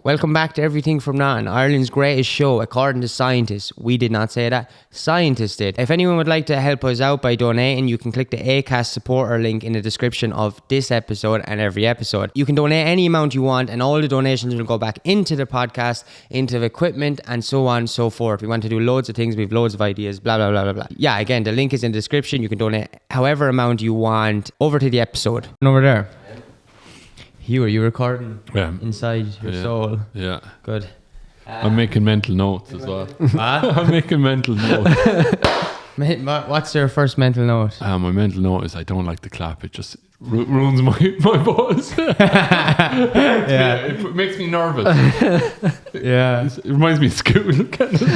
Welcome back to Everything from Nothing, Ireland's greatest show, according to scientists. We did not say that. Scientists did. If anyone would like to help us out by donating, you can click the Acast supporter link in the description of this episode and every episode. You can donate any amount you want, and all the donations will go back into the podcast, into the equipment, and so on and so forth. We want to do loads of things. We have loads of ideas, blah, blah, blah, blah, blah. Yeah, again, the link is in the description. You can donate however amount you want. Over to the episode. Over there. Hugh, are you recording inside your soul? Yeah. Good. I'm making mental notes as well. I'm making mental notes. What's your first mental note? My mental note is I don't like the clap. It just ruins my voice. Yeah. It makes me nervous. Yeah. It reminds me of school.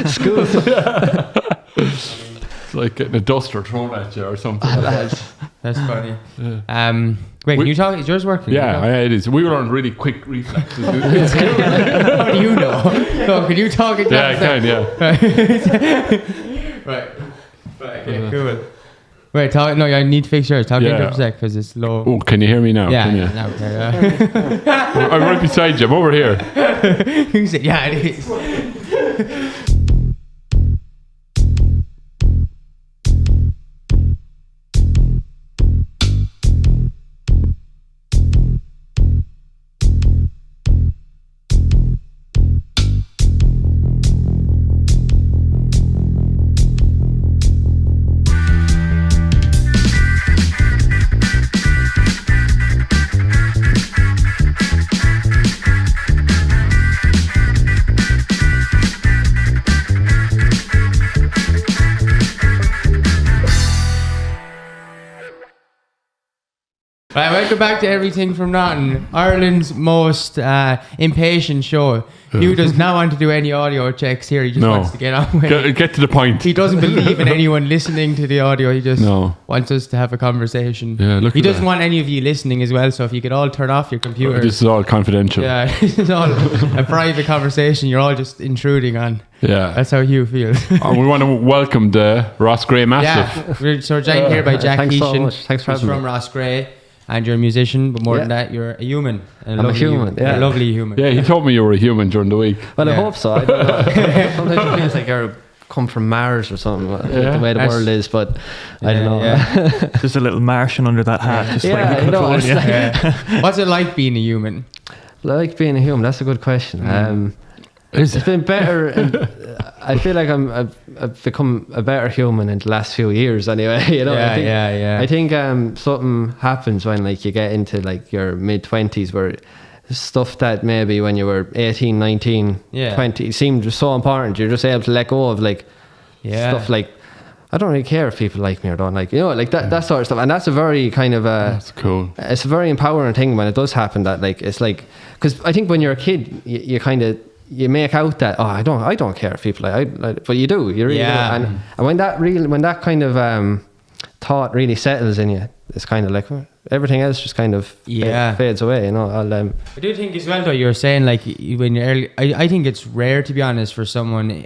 School. Yeah. It's like getting a duster thrown at you or something. That's funny. Yeah. Wait, can you talk? Is yours working? Yeah, it is. We were on really quick reflexes. How do you know? No, can you talk again? Yeah, I can, yeah. Right. Okay, cool. Wait, talk. No, I need to fix yours. Talk into it for a sec because it's low. Oh, can you hear me now? Yeah. Can you? Now, okay, I'm right beside you. I'm over here. You said, yeah, it is. Right, welcome back to Everything from Nothing, Ireland's most impatient show. Hugh does not want to do any audio checks here. He just wants to get on with it. Get to the point. He doesn't believe in anyone listening to the audio. He just wants us to have a conversation. Yeah, he doesn't want any of you listening as well, so if you could all turn off your computer. This is all confidential. Yeah, this is all a private conversation. You're all just intruding on. Yeah. That's how Hugh feels. We want to welcome the Ross Gray Massive. Yeah, so we're joined here by Jack Thanks Keeshan. so much. Thanks for having me. From Ross Gray. And you're a musician, but more than that, you're a human. I'm a human, a lovely human. Yeah, he told me you were a human during the week. Well, I hope so. I don't know. Sometimes it feels like you're come from Mars or something, the way the world is, but I don't know. Yeah. There's a little Martian under that hat. Just What's it like being a human? Like being a human, that's a good question. It's been better. I feel like I've become a better human in the last few years anyway. I think something happens when like you get into like your mid-20s where stuff that maybe when you were 18, 19, 20 seemed so important. You're just able to let go of like stuff like, I don't really care if people like me or don't like, like that sort of stuff. And that's a very kind of that's cool. It's a very empowering thing when it does happen, that like, it's like, because I think when you're a kid, you kind of, you make out that I don't care if people like, but you do, you really do. And when that kind of thought really settles in you, it's kind of like everything else just kind of fades away. I do think as well though, you're saying like when you're early, I think it's rare, to be honest, for someone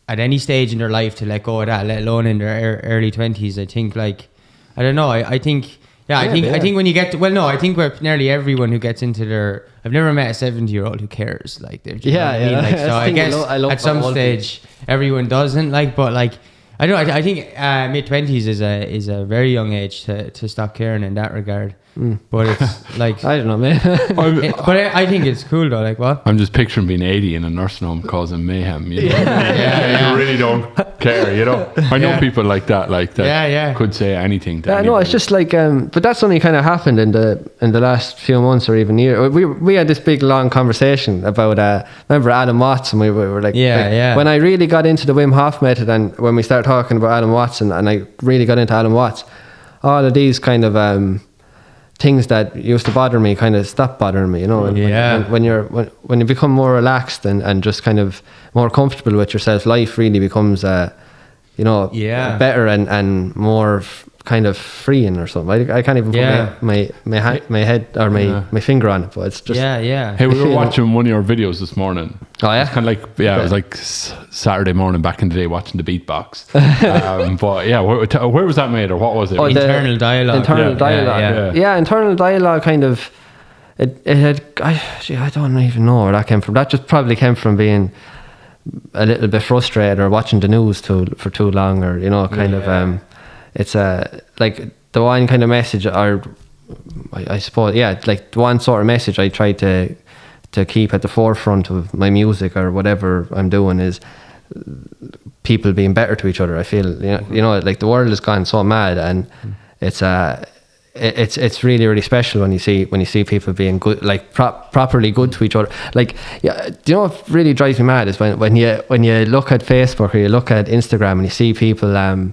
at any stage in their life to let go of that, let alone in their early 20s. I think like, I don't know, I think when you get to, I think nearly everyone who gets into their, I've never met a 70-year-old who cares, like they're just, Like, so I guess at some stage everyone doesn't, like, but like I don't know, I think mid-20s is a very young age to stop caring in that regard. But it's like, I don't know, man. But I think it's cool though. Like what? I'm just picturing being 80 in a nursing home causing mayhem. You really don't care. I know people like that. Could say anything. To no, it's just like, but that's only kind of happened in the last few months or even year. We had this big long conversation about remember Adam Watts, and we were like, when I really got into the Wim Hof Method, and when we started talking about Adam Watts, and I really got into Adam Watts, all of these kind of things that used to bother me kind of stop bothering me, when you become more relaxed and just kind of more comfortable with yourself, life really becomes better and more kind of freeing or something. I can't even put my head or my finger on it, but it's just Hey, we were watching one of your videos this morning. Oh yeah, it's kind of like it was like Saturday morning back in the day watching the beatbox. But yeah, where was that made, or what was it? Internal dialogue. Internal dialogue. Yeah, internal dialogue kind of. it had, I don't even know where that came from. That just probably came from being a little bit frustrated or watching the news for too long, or kind of it's like the one kind of message, or I suppose like the one sort of message I try to keep at the forefront of my music or whatever I'm doing is people being better to each other. I feel like the world has gone so mad, and it's really, really special when you see people being good, like properly good to each other. Like, do you know what really drives me mad is when you look at Facebook or you look at Instagram and you see people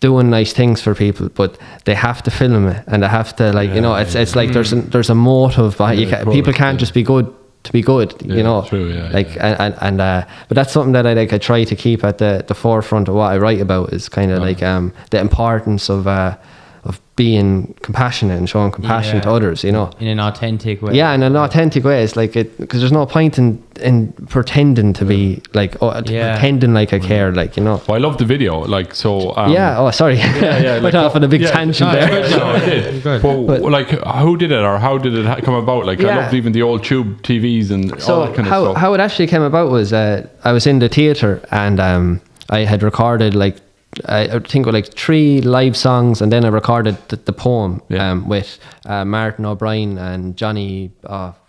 doing nice things for people, but they have to film it and they have to it's like there's a motive behind. People can't just be good to be good, true, but that's something that I try to keep at the forefront of what I write about, is kind of like the importance of being compassionate and showing compassion to others, in an authentic way. Yeah, in an authentic way. It's like because there's no point in pretending to be like pretending like I care, like Well, I love the video, like so. Sorry, went off on a big tangent there. But like, who did it, or how did it come about? Like, I loved even the old tube TVs and all that kind of stuff. How it actually came about was I was in the theatre and I had recorded like, I think like 3 live songs, and then I recorded the poem with Martin O'Brien and Johnny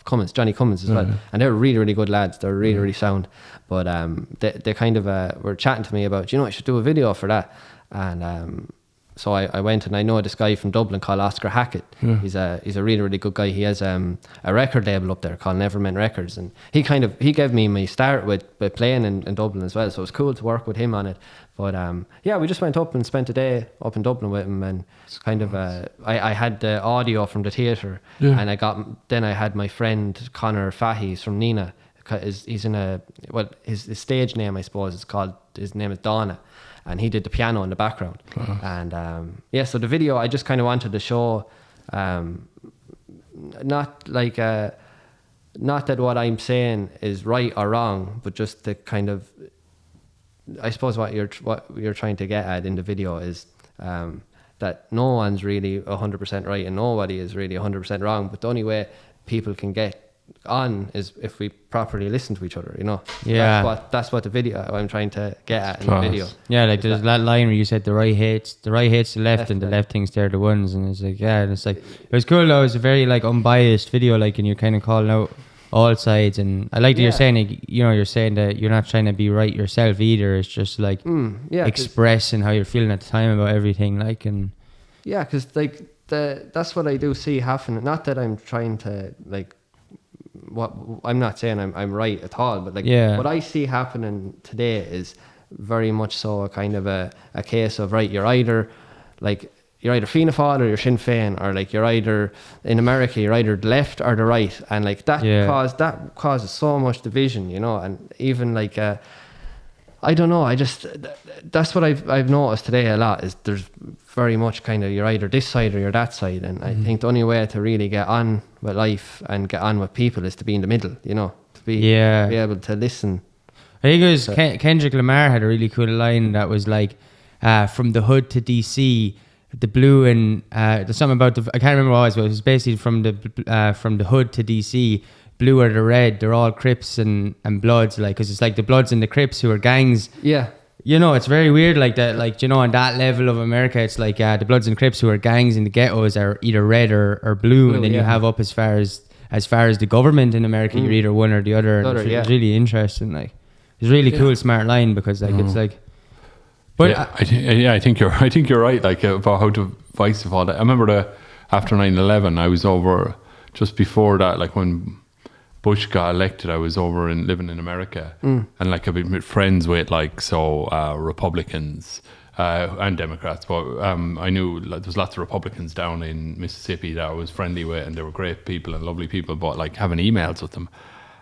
Cummins as well, and they were really, really good lads. They were really, really sound, but they kind of were chatting to me about, I should do a video for that, and so I went, and I know this guy from Dublin called Oscar Hackett. He's a really, really good guy. He has a record label up there called Nevermind Records, and he gave me my start with playing in Dublin as well, so it was cool to work with him on it. But we just went up and spent a day up in Dublin with him, and kind of I had the audio from the theatre, and I had my friend Connor Fahy, he's from Nina. He's in his stage name, I suppose, his name is Donna, and he did the piano in the background. And so the video, I just kind of wanted to show, not that what I'm saying is right or wrong, but just the kind of, I suppose what you're trying to get at in the video is that no one's really 100% right and nobody is really 100% wrong, but the only way people can get on is if we properly listen to each other, that's what the video I'm trying to get at in the video. Like there's that line where you said the right hates the left and the left thinks they're the ones, and it's like and it's like it was cool though. It was a very like unbiased video, like, and you're kind of calling out all sides, and I like that you're saying, like, you're saying that you're not trying to be right yourself either. It's just like expressing how you're feeling at the time about everything, like, and because like that's what I do see happening. Not that I'm trying to like, what I'm not saying I'm right at all, but like what I see happening today is very much so a kind of a case of, right, you're either Fianna Fáil or you're Sinn Féin, or like you're either, in America, you're either the left or the right, and like that causes so much division, and even like I don't know, that's what I've noticed today a lot, is there's very much kind of, you're either this side or you're that side, and I think the only way to really get on with life and get on with people is to be in the middle, to be able to listen. I think it was Kendrick Lamar had a really cool line that was like, from the hood to DC, the blue and there's something about I can't remember what it was, but it was basically from the hood to DC, blue or the red, they're all Crips and Bloods, like, because it's like the Bloods and the Crips who are gangs. It's very weird like that, like, on that level of America, it's like the Bloods and Crips who are gangs in the ghettos are either red or blue, and then you have up as far as the government in America, you're either one or the other. It's really interesting, like, it's really cool, smart line, because like it's like, but I think you're right, like, about how divisive all that. I remember after 9/11, I was over just before that, like when Bush got elected, I was over living in America, and like I've been friends with Republicans and Democrats, but I knew there was lots of Republicans down in Mississippi that I was friendly with, and they were great people and lovely people, but like having emails with them,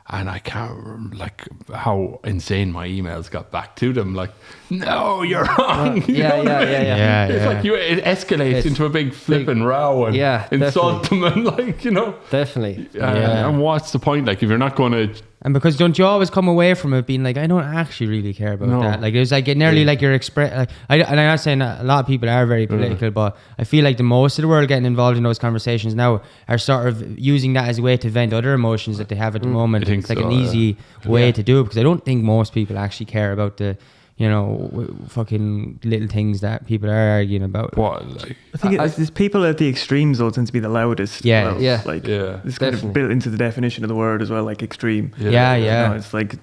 and I can't remember like how insane my emails got back to them, like, no, you're wrong. It's like it escalates into a big flipping row and insult them, and like, definitely. And what's the point? Like, if you're not going to And because don't you always come away from it being like, I don't actually really care about that. Like it's like nearly like you're and I'm not saying that a lot of people are very political, but I feel like the most of the world getting involved in those conversations now are sort of using that as a way to vent other emotions that they have at the moment. It's like an easy way to do it, because I don't think most people actually care about the, you know, fucking little things that people are arguing about. What? Like, I think it's people at the extremes though tend to be the loudest. Yeah. Well. Yeah. Like, Yeah. it's kind of built into the definition of the word as well, like extreme. Yeah. You know, it's like,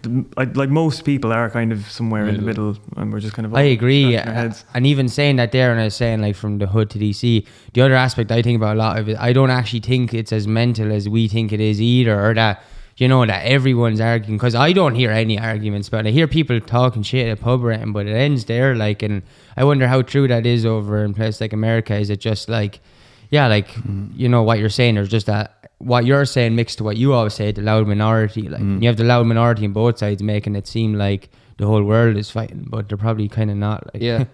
like most people are kind of somewhere in the middle, and we're just kind of. I agree. Our heads. And even saying that there, and I was saying like from the hood to DC, the other aspect I think about a lot of it, I don't actually think it's as mental as we think it is either, or that, you know, that everyone's arguing, because I don't hear any arguments, but I hear people talking shit at pub rating, but it ends there. Like, and I wonder how true that is over in places like America. Is it just like, yeah, like, you know, what you're saying, there's just that, what you're saying mixed to what you always say, the loud minority. Like, you have the loud minority on both sides making it seem like the whole world is fighting, but they're probably kind of not. Like, yeah.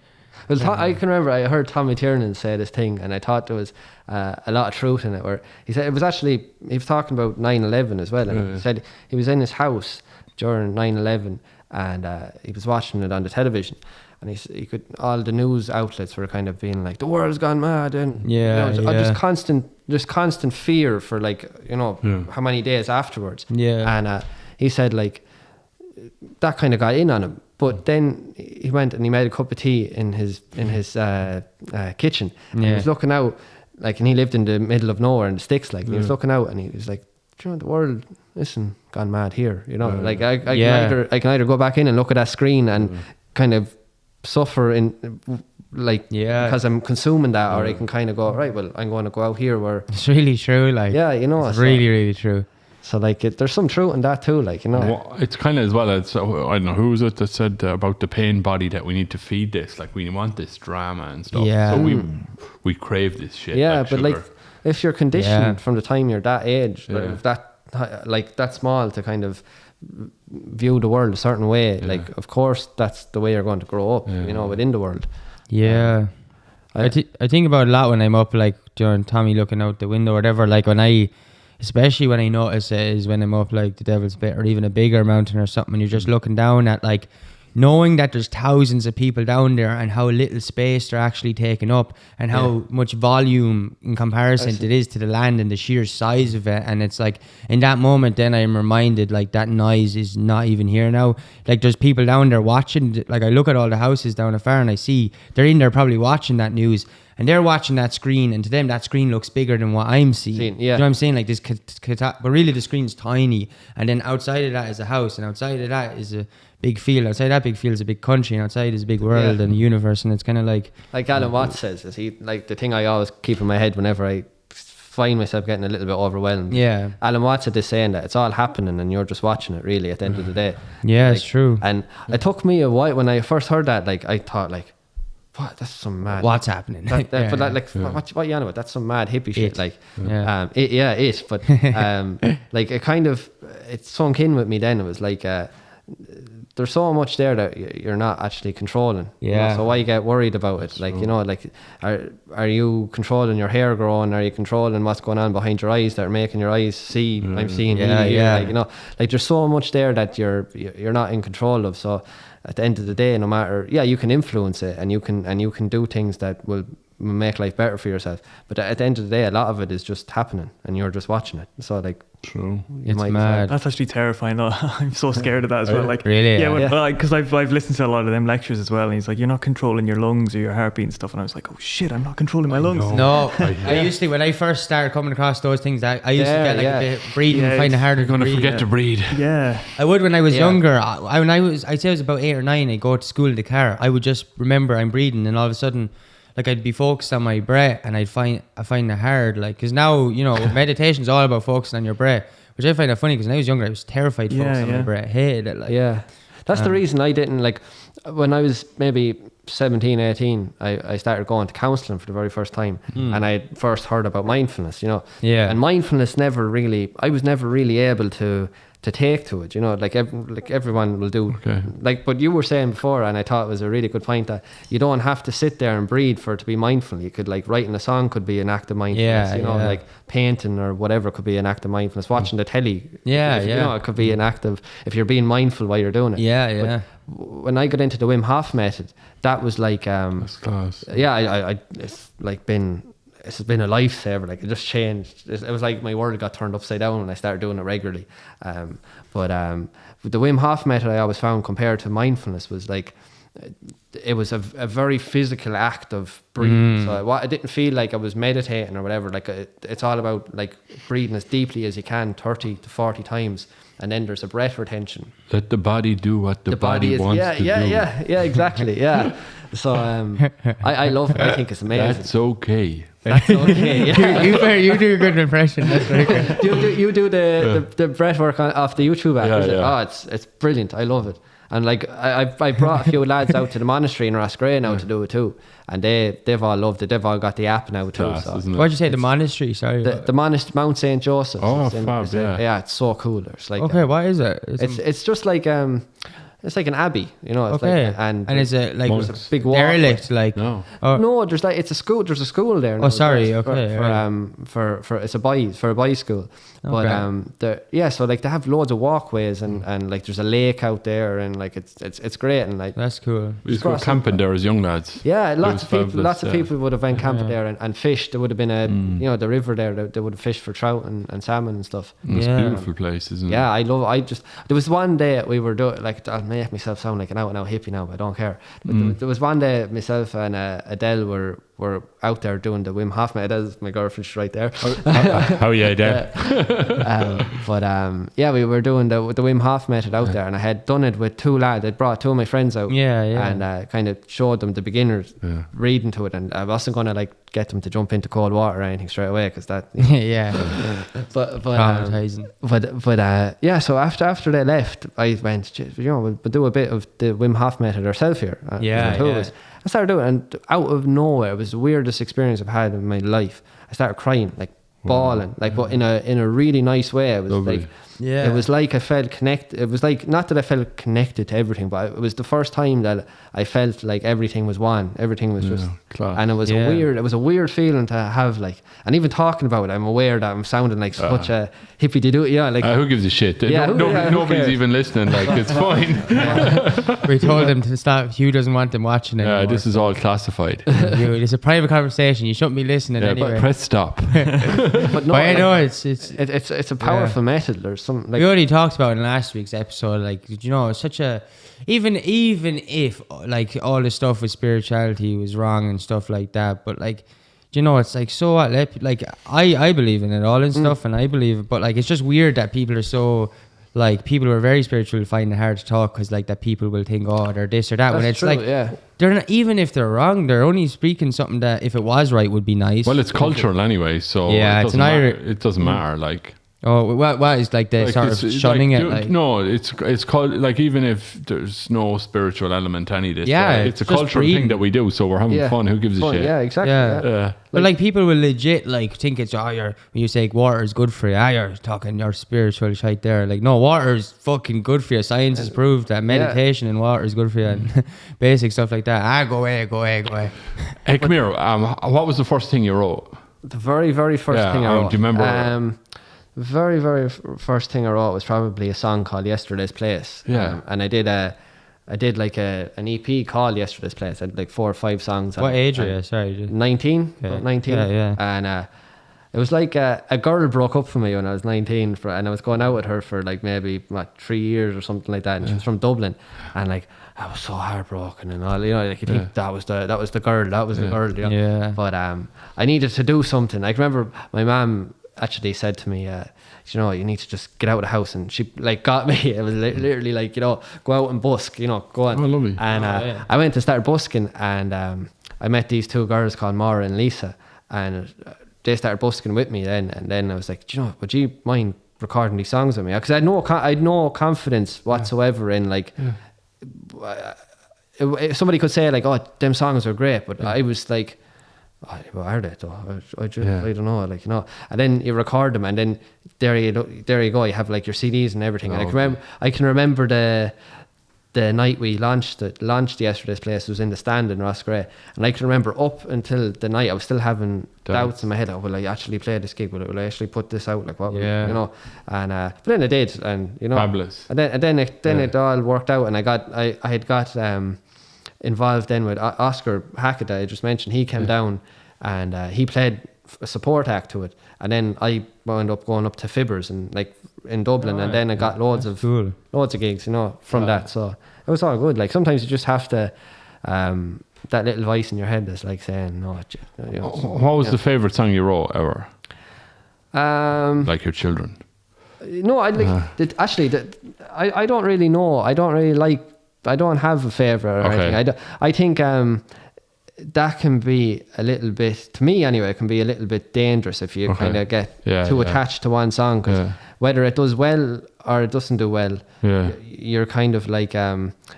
Well, I can remember I heard Tommy Tiernan say this thing, and I thought there was a lot of truth in it, where he said, it was actually, he was talking about 9/11 as well, and he said he was in his house during 9/11, and he was watching it on the television, and he could, all the news outlets were kind of being like, the world's gone mad, and just constant fear for, like, you know, how many days afterwards. And he said, like, that kind of got in on him. But then he went and he made a cup of tea in his kitchen. And he was looking out, like, and he lived in the middle of nowhere in the sticks, like, and he was looking out, and he was like, do you know, the world isn't gone mad here, you know? Like, I can either go back in and look at that screen and kind of suffer in, like, because I'm consuming that, or I can kind of go, right, well, I'm going to go out here where it's really true. Like, yeah, you know, it's really, really true. So, like, there's some truth in that too, like, you know. Well, it's kind of as well, it's, I don't know, who was it that said about the pain body that we need to feed this? Like, we want this drama and stuff. Yeah. So we crave this shit. Yeah, like but sugar. like, if you're conditioned from the time you're that age, like, if that small to kind of view the world a certain way, like, of course, that's the way you're going to grow up, you know, within the world. Yeah. I think about it a lot when I'm up, like, during Tommy looking out the window or whatever, like, especially when I notice it is when I'm up like the Devil's Bit or even a bigger mountain or something, and you're just looking down at, like, knowing that there's thousands of people down there and how little space they're actually taking up, and how much volume in comparison it is to the land and the sheer size of it. And it's like, in that moment then I'm reminded, like, that noise is not even here now. Like, there's people down there watching. Like, I look at all the houses down afar and I see they're in there probably watching that news, and they're watching that screen, and to them that screen looks bigger than what I'm seeing. You know what I'm saying? Like, this, but really the screen's tiny, and then outside of that is a house, and outside of that is a big field. Outside that big field is a big country, and outside is a big world and a universe, and it's kind of like Alan Watts says, is he, like, the thing I always keep in my head whenever I find myself getting a little bit overwhelmed. Yeah. Alan Watts had this saying that it's all happening and you're just watching it, really, at the end of the day. Yeah, like, it's true. And it took me a while when I first heard that. Like, I thought, like, what? That's some mad. What's happening? What you on about? That's some mad hippie shit. Like, but like, it kind of, it sunk in with me. Then it was like, there's so much there that you're not actually controlling. Yeah. You know? So why you get worried about it? Like, you know, like, are you controlling your hair growing? Are you controlling what's going on behind your eyes that are making your eyes see? I'm seeing here. Like, you know, like, there's so much there that you're not in control of. So at the end of the day, no matter, you can influence it, and you can do things that will make life better for yourself. But at the end of the day, a lot of it is just happening, and you're just watching it. So, like, true, it's mad. That's actually terrifying. I'm so scared of that as well. Like, really, because I've listened to a lot of them lectures as well, and he's like, you're not controlling your lungs or your heartbeat and stuff, and I was like, oh shit, I'm not controlling my lungs. No, I used to, when I first started coming across those things, I used to get like a bit breathing, find it harder to breathe. Forget to breathe. Yeah, I would when I was younger. I'd say I was about 8 or 9. I go to school in the car. I would just remember I'm breathing, and all of a sudden, like, I'd be focused on my breath, and I find it hard, like, because now, you know, meditation is all about focusing on your breath, which I find it funny, because when I was younger I was terrified to focus on my breath. I hated it. Like, that's the reason I didn't, like, when I was maybe 17, 18, I started going to counselling for the very first time, and I first heard about mindfulness, you know. And mindfulness I was never really able to to take to it, you know, like everyone will do. Okay. Like, but you were saying before, and I thought it was a really good point, that you don't have to sit there and breathe for it to be mindful. You could, like, writing a song could be an act of mindfulness, you know, like painting or whatever could be an act of mindfulness. Watching the telly, you know, it could be an act of, if you're being mindful while you're doing it. But when I got into the Wim Hof method, that was like, that's class. I it's like it's been a lifesaver. Like, it just changed. It was like my world got turned upside down when I started doing it regularly. But the Wim Hof method, I always found, compared to mindfulness, was like, it was a very physical act of breathing. So I didn't feel like I was meditating or whatever. Like, it's all about, like, breathing as deeply as you can, 30 to 40 times. And then there's a breath retention. Let the body do what the body wants to do. Yeah, exactly. Yeah. So I love it. I think it's amazing. That's okay. That's okay. Yeah. you do a good impression. That's very good. You do the breath work off the YouTube app. Yeah. Oh, it's brilliant. I love it. And, like, I brought a few lads out to the monastery in Roscrea now to do it too, and they've all loved it. They've all got the app now too. Class, so. isn't it? What'd you say? The monastery? Sorry. The monastery, Mount St. Joseph. Oh, fab, yeah. It's so cool. It's like, okay, what is it? It's just like it's like an abbey, you know. It's okay. like, and is it like there's a big derelict? Like No. no, there's like, it's a school. There's a school there. Oh, sorry. Okay. For it's a boys school. But so, like, they have loads of walkways and like there's a lake out there, and, like, it's great, and, like, that's cool. We used to go camping there as young lads. Yeah, lots of people would have been camping there and fished. There would have been you know, the river there. They would have fished for trout and salmon and stuff. It's a beautiful place, isn't it? Yeah, there was one day we were doing, like, I'll make myself sound like an out and out hippie now, but I don't care. But there was one day myself and Adele were out there doing the Wim Hof method. Adele's my girlfriend, she's right there. How are you, Adele? We were doing the Wim Hof method out there, and I had done it with two lads. I'd brought two of my friends out, and kind of showed them the beginners reading to it, and I wasn't gonna, like, get them to jump into cold water or anything straight away, because that but traumatizing. So after they left, I went, you know, we'll do a bit of the Wim Hof method ourselves here. I started doing it, and out of nowhere, it was the weirdest experience I've had in my life. I started crying, like, bawling, like, but in a really nice way. It was lovely. like, it was like I felt connected. It was like, not that I felt connected to everything, but it was the first time that I felt like everything was one. Everything was just, class. and it was a weird feeling to have, like, and even talking about it, I'm aware that I'm sounding like such a hippie to do it. Yeah, like, who gives a shit? Yeah, nobody's even listening. Like, it's fine. We told them to stop. Hugh doesn't want them watching anymore. Yeah, this is all classified. It's a private conversation. You shouldn't be listening anyway. But press stop. But no, I know it's a powerful method. There's something, like, we already talked about in last week's episode. Like, you know, it's such a even if, like, all the stuff with spirituality was wrong and stuff like that, but, like, you know, it's like, so what? Like, I believe in it all and stuff, and I believe it, but, like, it's just weird that people are so, like, people who are very spiritual find it hard to talk because, like, that people will think, oh, they're this or that. That's when it's true, like, they're not, even if they're wrong, they're only speaking something that, if it was right, would be nice. Well, it's cultural anyway, so it doesn't matter. Like, oh, what is, like, the like, sort of shunning like, it? Like, no, it's called, like, even if there's no spiritual element to any of this, it's a just cultural thing that we do, so we're having fun. Who gives a shit? Yeah, exactly. But, like, people will legit, like, think it's, when you say water is good for you, you're talking your spiritual shite there. Like, no, water is fucking good for you. Science has proved that meditation and water is good for you, and basic stuff like that. Go away. Hey, come here. What was the first thing you wrote? The very, very first thing I wrote. Do you remember? Very, very first thing I wrote was probably a song called Yesterday's Place. Yeah. And I did like an EP called Yesterday's Place. I had like 4 or 5 songs. What age are you? Sorry. 19. Okay. About 19. Yeah. And it was like a girl broke up for me when I was 19, and I was going out with her for, like, maybe 3 years or something like that. And she was from Dublin, and, like, I was so heartbroken and all, you know, like, you think that was the girl, the girl, you know? Yeah. But I needed to do something. I remember my mum actually said to me, you know, you need to just get out of the house, and she, like, got me. It was literally like, you know, go out and busk, you know, go on. Oh, lovely. And I went to start busking, and I met these 2 girls called Maura and Lisa, and they started busking with me then, and then I was like, you know, would you mind recording these songs with me? Because I had no confidence whatsoever in, like, somebody could say, like, oh, them songs are great, but I was like, oh, what are they though? I don't know, like, you know. And then you record them, and then there you go. You have like your CDs and everything. And I can remember the night we launched Yesterday's Place was in the stand in Roscrea, and I can remember up until the night I was still having doubts in my head. Oh, will I actually play this gig? Will I actually put this out? Like what? You know. And but then I did, and you know, fabulous. And then it all worked out, and I had got involved then with Oscar Hackett that I just mentioned. He came down and he played a support act to it, and then I wound up going up to Fibbers and like in Dublin, and then I got loads of gigs, you know, from that. So it was all good. Like sometimes you just have to that little voice in your head that's like saying no. You know, what was the favorite song you wrote ever? Like your children. No, I don't really know. I don't have a favorite or anything. I think that can be a little bit, to me anyway, it can be a little bit dangerous if you kind of get too attached to one song, because whether it does well or it doesn't do well, you're kind of like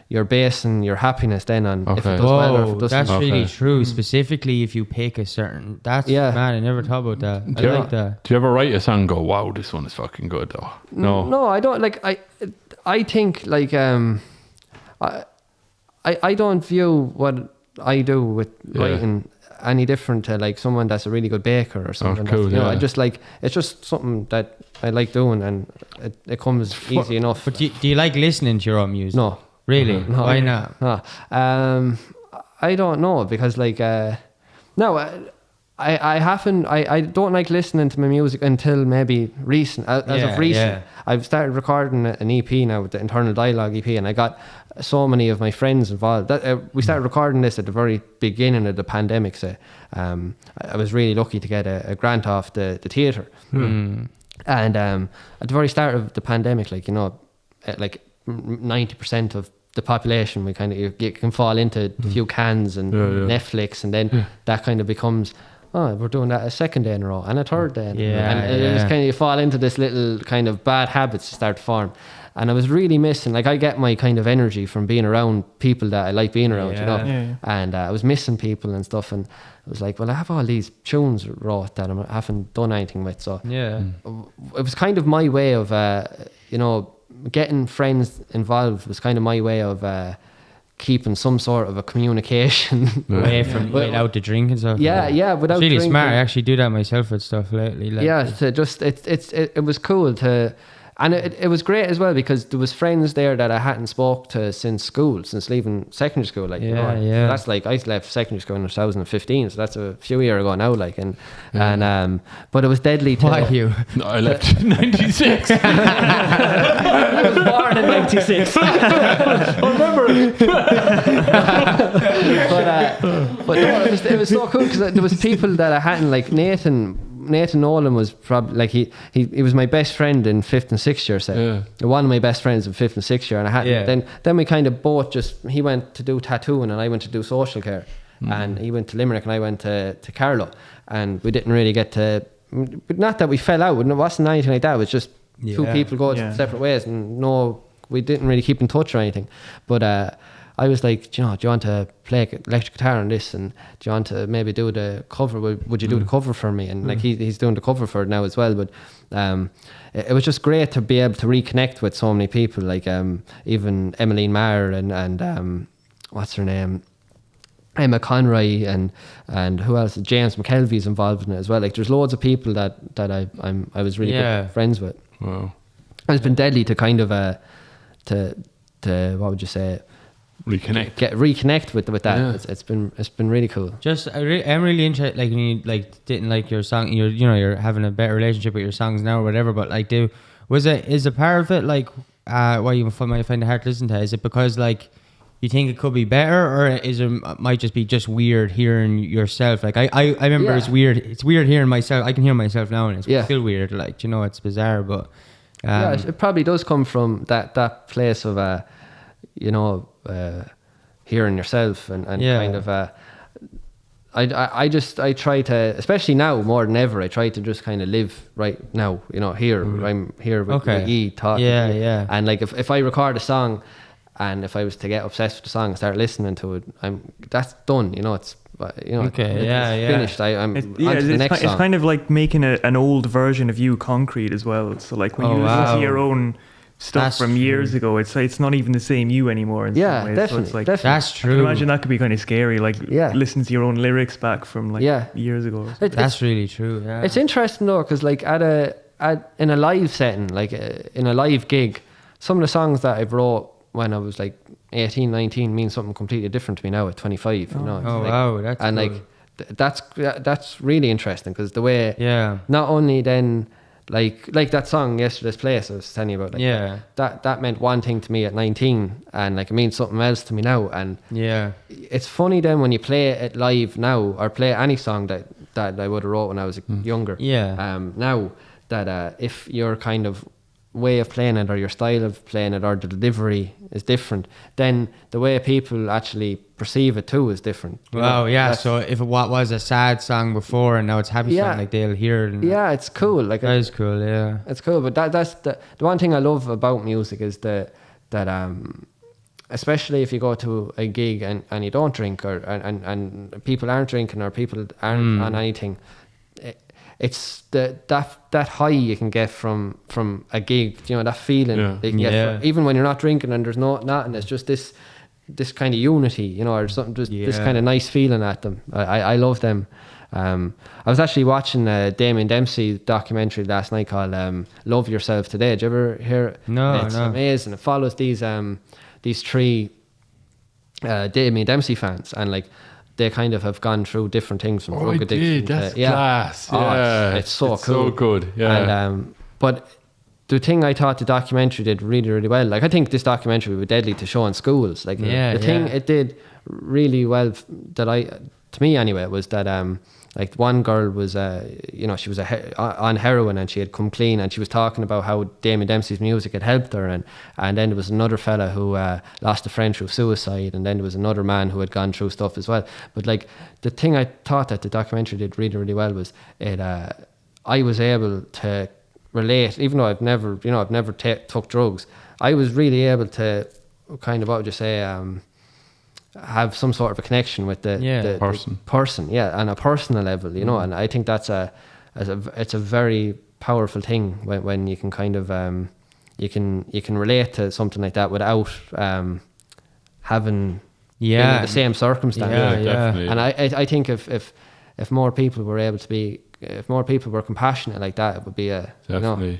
you're basing your happiness then on if it does well or if it doesn't. That's really true, specifically if you pick a certain, that's man, I never thought about that. I like that. Do you ever write a song and go, wow, this one is fucking good though? No, I don't. Like I think like I don't view what I do with writing any different to like someone that's a really good baker or something. Cool, I just like, it's just something that I like doing, and it comes easy enough. But do you like listening to your own music? No. Really? No. Why not? No. I don't know, because like I don't like listening to my music until maybe recent. As of recent, I've started recording an EP now with the Internal Dialogue EP, and I got so many of my friends involved. We started recording this at the very beginning of the pandemic, so I was really lucky to get a grant off the theatre. And at the very start of the pandemic, like, you know, like 90% of the population, we kind of you can fall into a few cans and Netflix, and then that kind of becomes, oh, we're doing that a second day in a row and a third day, and it just kind of, you fall into this little kind of bad habits to start to form. And I was really missing, like, I get my kind of energy from being around people that I like being around, you know. And I was missing people and stuff, and I was like, well, I have all these tunes wrote that I haven't done anything with, so it was kind of my way of you know, getting friends involved was kind of my way of keeping some sort of a communication away from without the drink and stuff. Without it's really drinking. Smart. I actually do that myself with stuff lately. Like, to just it was cool to. And it was great as well, because there was friends there that I hadn't spoke to since leaving secondary school. Like, you know, so that's like, I left secondary school in 2015, so that's a few years ago now. Like, and but it was deadly. Why you? No, I left in '96. I was born in '96. I remember it. But no, it was so cool, because there was people that I hadn't, like Nathan Nolan was probably like he was my best friend in 5th and 6th year set. One of my best friends in 5th and 6th year, and I had then we kind of both he went to do tattooing and I went to do social care, and he went to Limerick and I went to Carlow, and we didn't really get to, not that we fell out, it wasn't anything like that, it was just two people go separate ways, and we didn't really keep in touch or anything. But I was like, do you want to play electric guitar on this, and do you want to maybe do the cover? Would you do the cover for me? And like he's doing the cover for it now as well. But it was just great to be able to reconnect with so many people, like even Emmeline Maher and what's her name, Emma Conroy, and who else? James McKelvey's involved in it as well. Like, there's loads of people that I was really good friends with. Wow, it's been deadly to kind of to what would you say? Reconnect with that. Yeah. It's been really cool. I'm really interested. Like, when you didn't like your song, you're having a better relationship with your songs now or whatever. But like, is a part of it like why you might find it hard to listen to? Is it because like you think it could be better, or is it might just be weird hearing yourself? Like I remember it's weird. It's weird hearing myself. I can hear myself now, and it's still weird. Like, it's bizarre, but it probably does come from that place of hearing yourself and kind of I try to, especially now more than ever, I try to just kind of live right now, here I'm here with you talking to you. And like if I record a song And if I was to get obsessed with the song and start listening to it, that's done. It's Okay, it's finished. I'm on to the next song. It's kind of like making an old version of you concrete as well. So like when you listen to your own stuff from years ago, it's not even the same you anymore. In some ways. Definitely. So it's like, definitely. That's true. I can imagine that could be kind of scary. Like listen to your own lyrics back from like years ago. That's really true. Yeah. It's interesting though, because like in a live setting, like in a live gig, some of the songs that I wrote when I was like 18, 19 mean something completely different to me now at 25. Wow, that's and cool. like that's really interesting, because the way not only then like that song Yesterday's Place I was telling you about, like that meant one thing to me at 19, and like it means something else to me now. And it's funny then when you play it live now, or play any song that I would have wrote when I was younger, now that if your kind of way of playing it, or your style of playing it, or the delivery is different, then the way people actually perceive it too is different. So if what was a sad song before and now it's happy song, like they'll hear it. It's cool. Like that is cool. Yeah, it's cool. But that's the one thing I love about music is that especially if you go to a gig and you don't drink, and people aren't drinking, or people aren't on anything. It's that high you can get from a gig, that feeling you can get even when you're not drinking and there's nothing. It's just this kind of unity, or something, just this kind of nice feeling at them. I love them. I was actually watching a Damien Dempsey documentary last night called Love Yourself Today. Did you ever hear it? No, it's amazing. It follows these three Damien Dempsey fans, and like they kind of have gone through different things from drug addiction. That's class. It's so cool. So good. Yeah. And, but the thing I thought the documentary did really, really well, like I think this documentary would be deadly to show in schools. Like the thing it did really well to me anyway, was that like one girl was she was on heroin, and she had come clean, and she was talking about how Damien Dempsey's music had helped her, and then there was another fella who lost a friend through suicide, and then there was another man who had gone through stuff as well. But like the thing I thought that the documentary did really, really well was I was able to relate, even though I've never took drugs. I was really able to kind of, what would you say, have some sort of a connection with the person, on a personal level, and I think that's it's a very powerful thing when you can kind of you can relate to something like that without having been in the same circumstance. Definitely. And I think if more people were able to be, if more people were compassionate like that, it would be it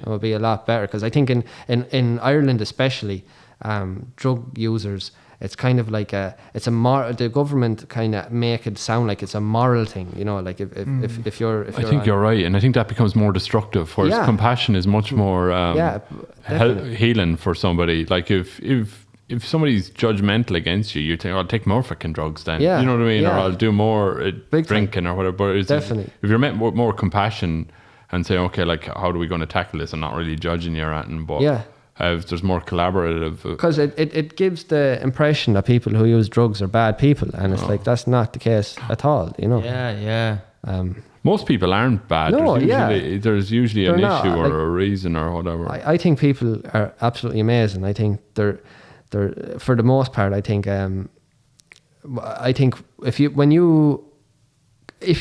would be a lot better. Because I think in Ireland especially, drug users, it's kind of like the government kind of make it sound like it's a moral thing, like if you're I think you're right, and I think that becomes more destructive, whereas compassion is much more healing for somebody. Like if somebody's judgmental against you, you think, I'll take more fucking drugs then, you know what I mean, or I'll do more drinking or whatever. But definitely, if you're met with more compassion and say, okay, like how are we going to tackle this? I'm not really judging you or anything, but there's more collaborative, because it gives the impression that people who use drugs are bad people, and it's like that's not the case at all, most people aren't bad. There's usually an issue or a reason or whatever. I think people are absolutely amazing. I think they're for the most part. I think if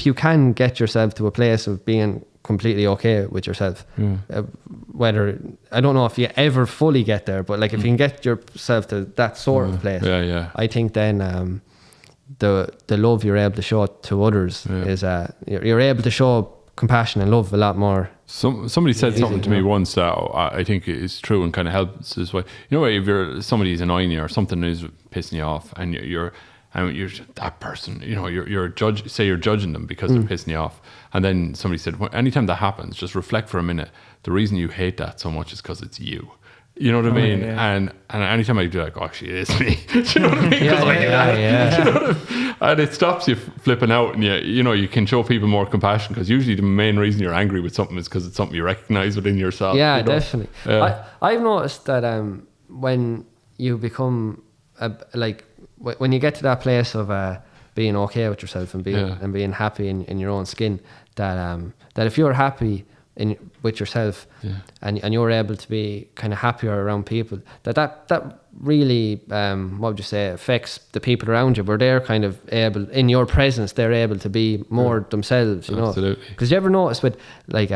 you can get yourself to a place of being completely okay with yourself, whether, I don't know if you ever fully get there, but like if you can get yourself to that sort of place, I think then the love you're able to show to others is you're able to show compassion and love a lot more. Somebody said something to me once that I think is true and kind of helps as well. If somebody's annoying you or something is pissing you off, and you're that person, you're judging them because they're pissing you off, and then somebody said, anytime that happens, just reflect for a minute. The reason you hate that so much is because it's you. You know what I mean? And anytime I do, like, actually, it is me. Do you know what I mean? And it stops you flipping out, and you can show people more compassion, because usually the main reason you're angry with something is because it's something you recognize within yourself. Yeah, definitely. I've noticed that when you become when you get to that place of being okay with yourself and being happy in your own skin, that if you're happy with yourself, and you're able to be kind of happier around people, that really, what would you say, affects the people around you, where they're kind of able, in your presence, they're able to be more themselves, you know. Absolutely. Because you ever notice with like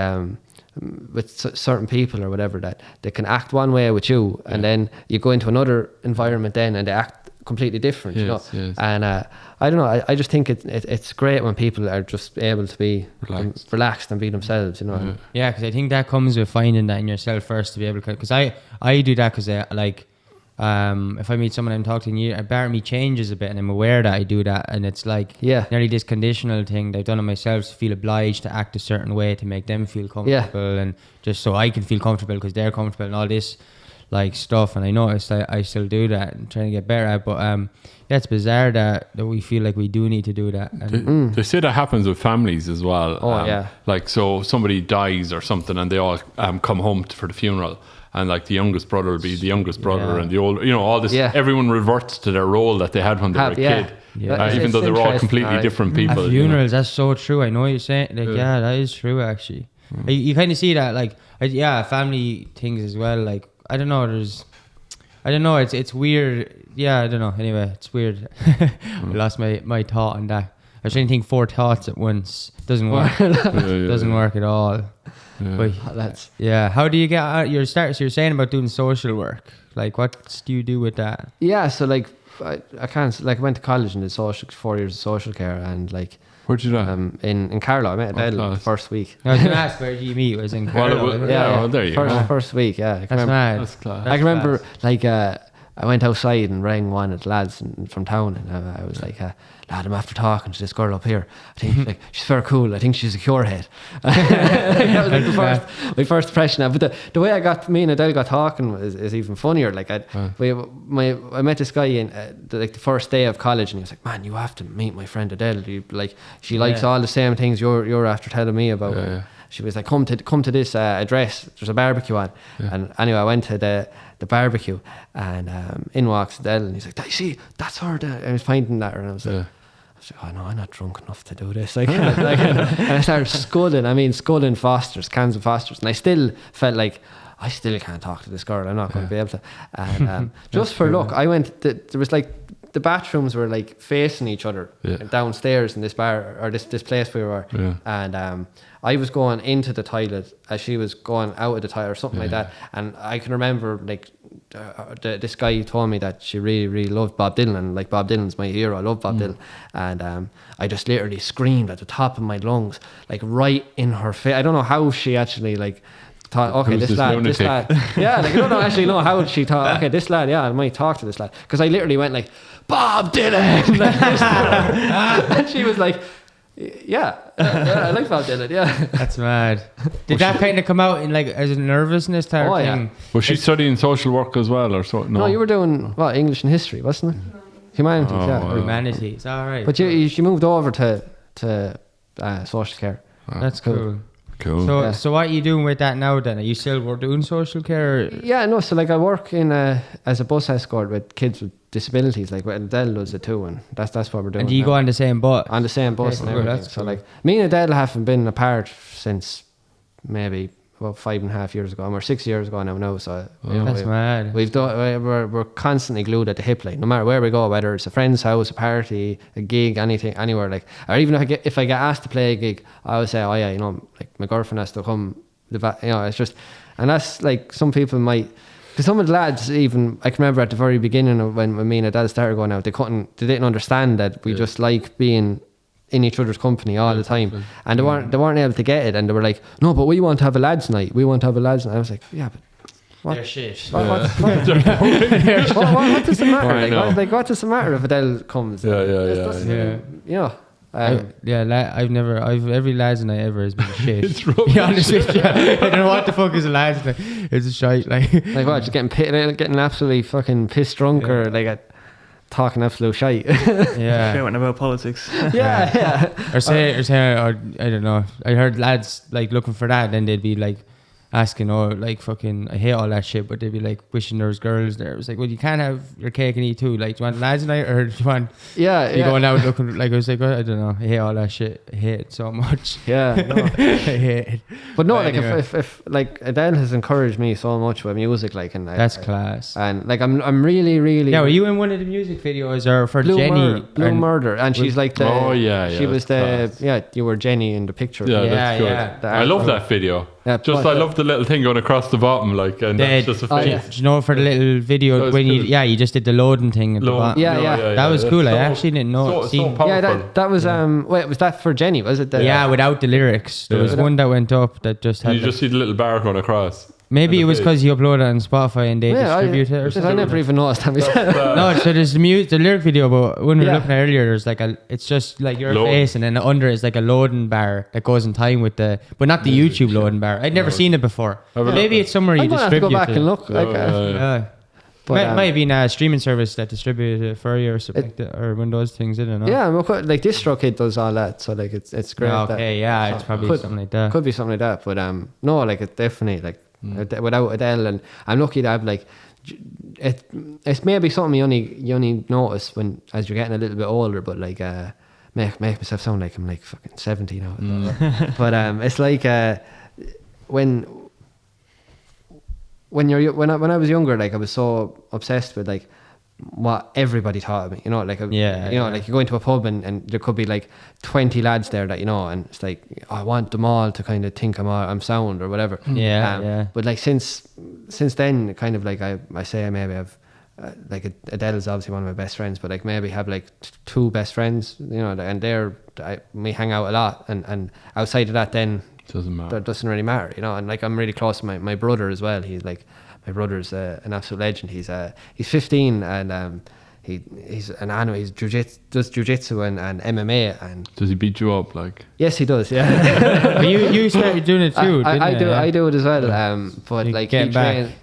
with certain people or whatever, that they can act one way with you, and then you go into another environment then and they act completely different, you know. And I don't know, I just think it's great when people are just able to be relaxed and be themselves, you know. Yeah, because I think that comes with finding that in yourself first, to be able to, because I do that, because like if I meet someone I'm talking to, a part of me changes a bit, and I'm aware that I do that, and it's like nearly this conditional thing that I've done on myself to feel obliged to act a certain way to make them feel comfortable, and just so I can feel comfortable because they're comfortable, and all this like stuff. And I noticed I still do that and trying to get better at, but it's bizarre that we feel like we do need to do that. And they say that happens with families as well. Like, so somebody dies or something, and they all come home for the funeral, and like the youngest brother will be the youngest brother, and the old, you know, all this, everyone reverts to their role that they had when they were a kid, even though they're all completely different people. At funerals, that's so true. I know you're saying, like, that is true actually. You kind of see that, like, family things as well. Like, I don't know, it's weird. Yeah, I don't know. Anyway, it's weird. I lost my thought on that. I was trying to think 4 thoughts at once. Doesn't work. Doesn't work at all. But how do you get out your start? So you're saying about doing social work. Like, what do you do with that? Yeah, so like I can't, like, I went to college and did 4 years of social care, and like, where'd you do? In Carlow. I met Adele the first week. I was going to ask, where did you meet? It was in Carlow. There you go. First week, yeah. That's mad. That's class. I can remember, like, I went outside and rang one of the lads from town, and I was like, lad, I'm after talking to this girl up here. I think like she's very cool. I think she's a cure head. That was like my first impression. But the way me and Adele got talking is even funnier. Like, I met this guy in the first day of college, and he was like, "Man, you have to meet my friend Adele. She likes all the same things you're after telling me about." She was like, come to this address. There's a barbecue on. And anyway, I went to the barbecue, and in walks Adele, and he's like, "See, that's her." I was finding that, and I was like, "Oh no, I'm not drunk enough to do this." And I started sculling Fosters, cans of Fosters, and I still felt like I still can't talk to this girl. I'm not going to be able to. And just for luck, I went. There was like, the bathrooms were like facing each other downstairs in this bar, or this place we were, and I was going into the toilet as she was going out of the toilet or something like that. And I can remember, like, this guy told me that she really, really loved Bob Dylan, and like, Bob Dylan's my hero. I love Bob Dylan, and I just literally screamed at the top of my lungs, like, right in her face. I don't know how she actually, like, thought, okay, this lad, yeah, like, I don't actually know how she thought, okay, this lad, I might talk to this lad, because I literally went like, "Bob Dylan," like this. And she was like, yeah, I like Bob Dylan, That's mad. Did that kind of come out in, like, as a nervousness type thing? Yeah. Was she studying social work as well, or so? No, you were doing English and history, wasn't it? Humanities, Humanities, all right. But she moved over to social care. That's cool. Cool. So what are you doing with that now then? Are you still doing social care? Yeah, no. So like, I work in as a bus escort with kids with disabilities. Like, Adele does it too, and that's what we're doing. And do you go on the same bus? On the same bus, and everything. So like, me and Adele haven't been apart since maybe about 5.5 years ago, and we're 6 years ago now. So that's mad. We're constantly glued at the hip, like, no matter where we go, whether it's a friend's house, a party, a gig, anything, anywhere, like, or even if I get asked to play a gig, I always say, "Oh yeah, you know, like, my girlfriend has to come." You know, it's just, and that's like, some people might, because some of the lads, even I can remember at the very beginning of when me and Adele started going out, they didn't understand that we just like being in each other's company all the time, and they weren't able to get it, and they were like, "No, but we want to have a lads' night. We want to have a lads' night." I was like, "Yeah, but what? They're shit. What does it matter? What does it matter if Adele comes? You know." Every lads night ever has been a shit. It's rubbish. To be honest with you, I don't know what the fuck is a lads night. It's a shite. Like what? Just getting absolutely fucking pissed drunk, or like talking absolute shite. Shouting about politics. Yeah. Or say, I don't know. I heard lads like looking for that, then they'd be like, asking, oh, like fucking, I hate all that shit, but they'd be like wishing there was girls there. It was like, well, you can't have your cake and eat too. Like, do you want lads night or do you want you going out looking like? I was like, I don't know, I hate all that shit. I hate it so much. Yeah, no. I hate it. But no, like anyway. if like Adele has encouraged me so much with music, like, and that's class. And like I'm really yeah. Were you in one of the music videos or for Jenny? Blue Murder, and she's like the she was the class. you were Jenny in the picture. Yeah, that's good. I love that video. Yeah, just I love the little thing going across the bottom, like, and that's just a face. Do you know, for the little video when cool. you just did the loading thing at the bottom. Yeah, that was cool. I actually didn't know. So powerful. That was wait, was that for Jenny? Was it? Without the lyrics. There was one that went up that just had. You just see the little bar going across. Maybe it was because you upload it on Spotify and they distribute it or something. I never even noticed that myself. No, so there's the lyric video, but when we were looking at earlier, there's like it's just like your face, and then under is like a loading bar that goes in time with but not the YouTube loading bar. I'd never seen it before. Maybe it's somewhere you distribute it. I'm gonna have to go back and look. But might be a streaming service that distributes it for you or something like that, or one of those things, I don't know. Yeah, like DistroKid does all that, so like it's great. Okay, it's probably something like that. Could be something like that, but no, like it's definitely like without Adele, and I'm lucky to have like it's maybe something you only notice when as you're getting a little bit older, but like make myself sound like I'm like fucking 70 now. But it's like when I was younger, like I was so obsessed with like what everybody thought of me, you know, like like you go into a pub and there could be like 20 lads there that you know, and it's like I want them all to kind of think I'm sound or whatever. But like since then, kind of like I say I maybe have like Adele's obviously one of my best friends, but like maybe have like two best friends, you know, and we hang out a lot, and outside of that then doesn't matter. That doesn't really matter, you know. And like I'm really close to my brother as well. He's like my brother's an absolute legend. He's 15 and he's an animal. He's does jiu-jitsu and MMA. And does he beat you up like? Yes, he does. Yeah. you started doing it too. I do it as well. But you like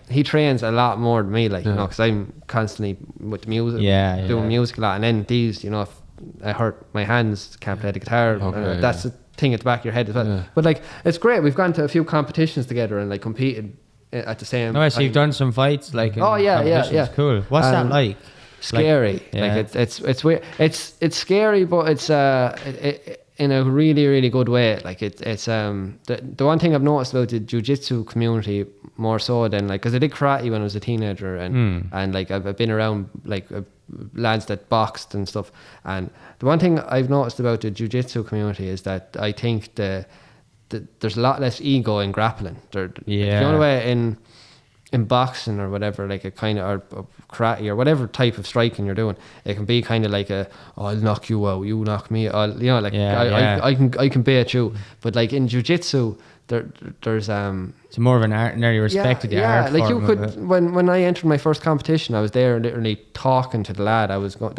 he trains a lot more than me, like you know, because I'm constantly with the music, doing music a lot. And then these, you know, if I hurt my hands, can't play the guitar. That's the thing at the back of your head as well. But like it's great. We've gone to a few competitions together and like competed at the same time. So you've done some fights like yeah. Cool. What's that like? Scary. Like it's weird. It's scary, but it's in a really, really good way. Like it's the one thing I've noticed about the jiu-jitsu community more so than like, because I did karate when I was a teenager, and like I've been around like lads that boxed and stuff, and the one thing I've noticed about the jiu-jitsu community is that I think there's a lot less ego in grappling. The only way in boxing or whatever, like a kind of or karate or whatever type of striking you're doing, it can be kind of like I'll knock you out, you knock me out, you know, like I can bait you. But like in jiu-jitsu, there's it's more of an art, and you respected the art. Like you could when I entered my first competition, I was there literally talking to the lad that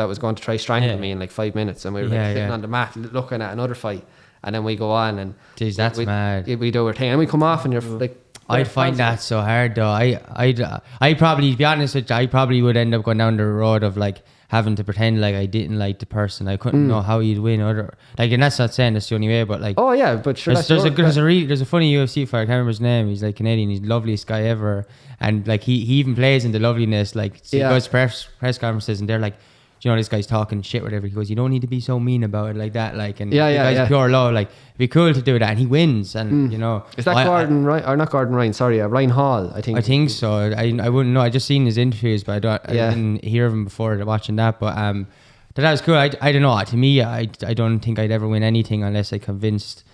was going to try strangling me in like 5 minutes, and we were sitting on the mat looking at another fight, and then we go on and that's mad. We do our thing, and we come off, and you're like. I'd find that so hard though. I probably, to be honest with you, I probably would end up going down the road of like having to pretend like I didn't like the person. I couldn't know how you'd win, or like, and that's not saying that's the only way, but like, oh yeah, but sure, there's a funny UFC fighter, I can't remember his name. He's like Canadian. He's the loveliest guy ever, and like he even plays into loveliness. Like he goes to press conferences, and they're like, you know, this guy's talking shit, whatever. He goes, you don't need to be so mean about it like that. Like, and the guy's pure love. Like, it'd be cool to do that, and he wins. And you know, is that Gordon Ryan or not Gordon Ryan? Sorry, Ryan Hall. I think so. I wouldn't know. I just seen his interviews, but I didn't hear of him before watching that. But that was cool. I don't know. To me, I don't think I'd ever win anything unless I convinced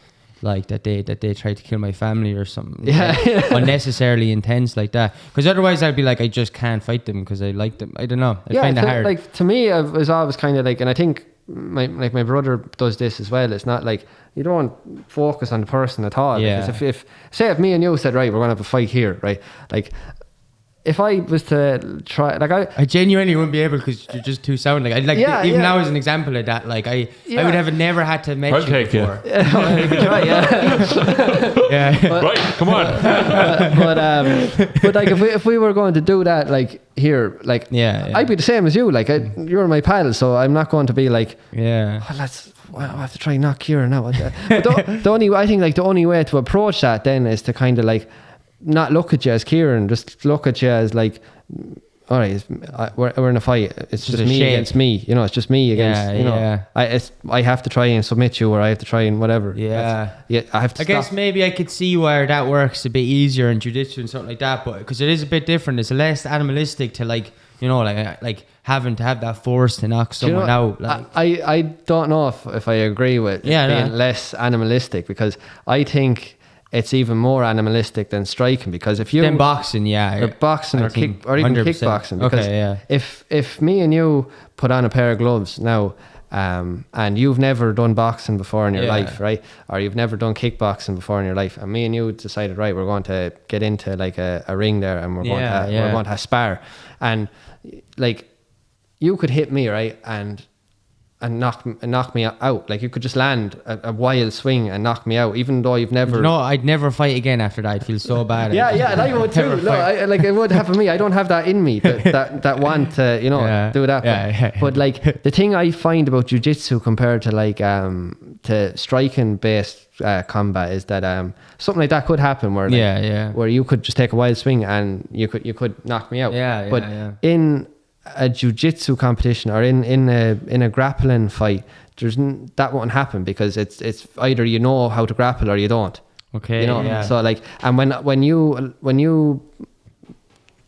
like that they tried to kill my family or something. Unnecessarily intense like that. Because otherwise I'd be like, I just can't fight them because I like them. I don't know. I find it hard. Like to me, it was always kind of like, and I think my brother does this as well. It's not like you don't focus on the person at all. Yeah. Because if me and you said, right, we're gonna have a fight here, right? Like, if I was to try, like I genuinely wouldn't be able, because you're just too sound. Like I'd like even now as an example of that. Like I would have never had to met you before. You could try, right, come on. But like if we were going to do that, like here, like I'd be the same as you. Like you're my pal, so I'm not going to be like I have to try knock Kieran now. But I think like the only way to approach that then is to kind of like not look at you as Kieran, just look at you as like, all right, we're in a fight. It's just me against me. You know, it's just me against. You know, I have to try and submit you, or I have to try and whatever. Yeah, I have to. I guess maybe I could see where that works a bit easier in jiu-jitsu and something like that, but because it is a bit different, it's less animalistic to like, you know, like having to have that force to knock someone out. Like, I don't know if I agree with being less animalistic, because I think it's even more animalistic than striking, because if you then boxing, boxing or even 100%. Kickboxing, because if me and you put on a pair of gloves now, and you've never done boxing before in your life, right, or you've never done kickboxing before in your life, and me and you decided, right, we're going to get into like a ring there, and we're going to spar, and like you could hit me, right, and knock me out. Like you could just land a wild swing and knock me out, even though you've never. No, I'd never fight again after that. I'd feel so bad. And I would too. No, it would happen to me. I don't have that in me that want to do that. But like the thing I find about jiu-jitsu compared to like to striking based combat is that something like that could happen where where you could just take a wild swing and you could knock me out. In a jiu-jitsu competition or in a grappling fight, that won't happen, because it's either you know how to grapple or you don't. Okay. So like, and when you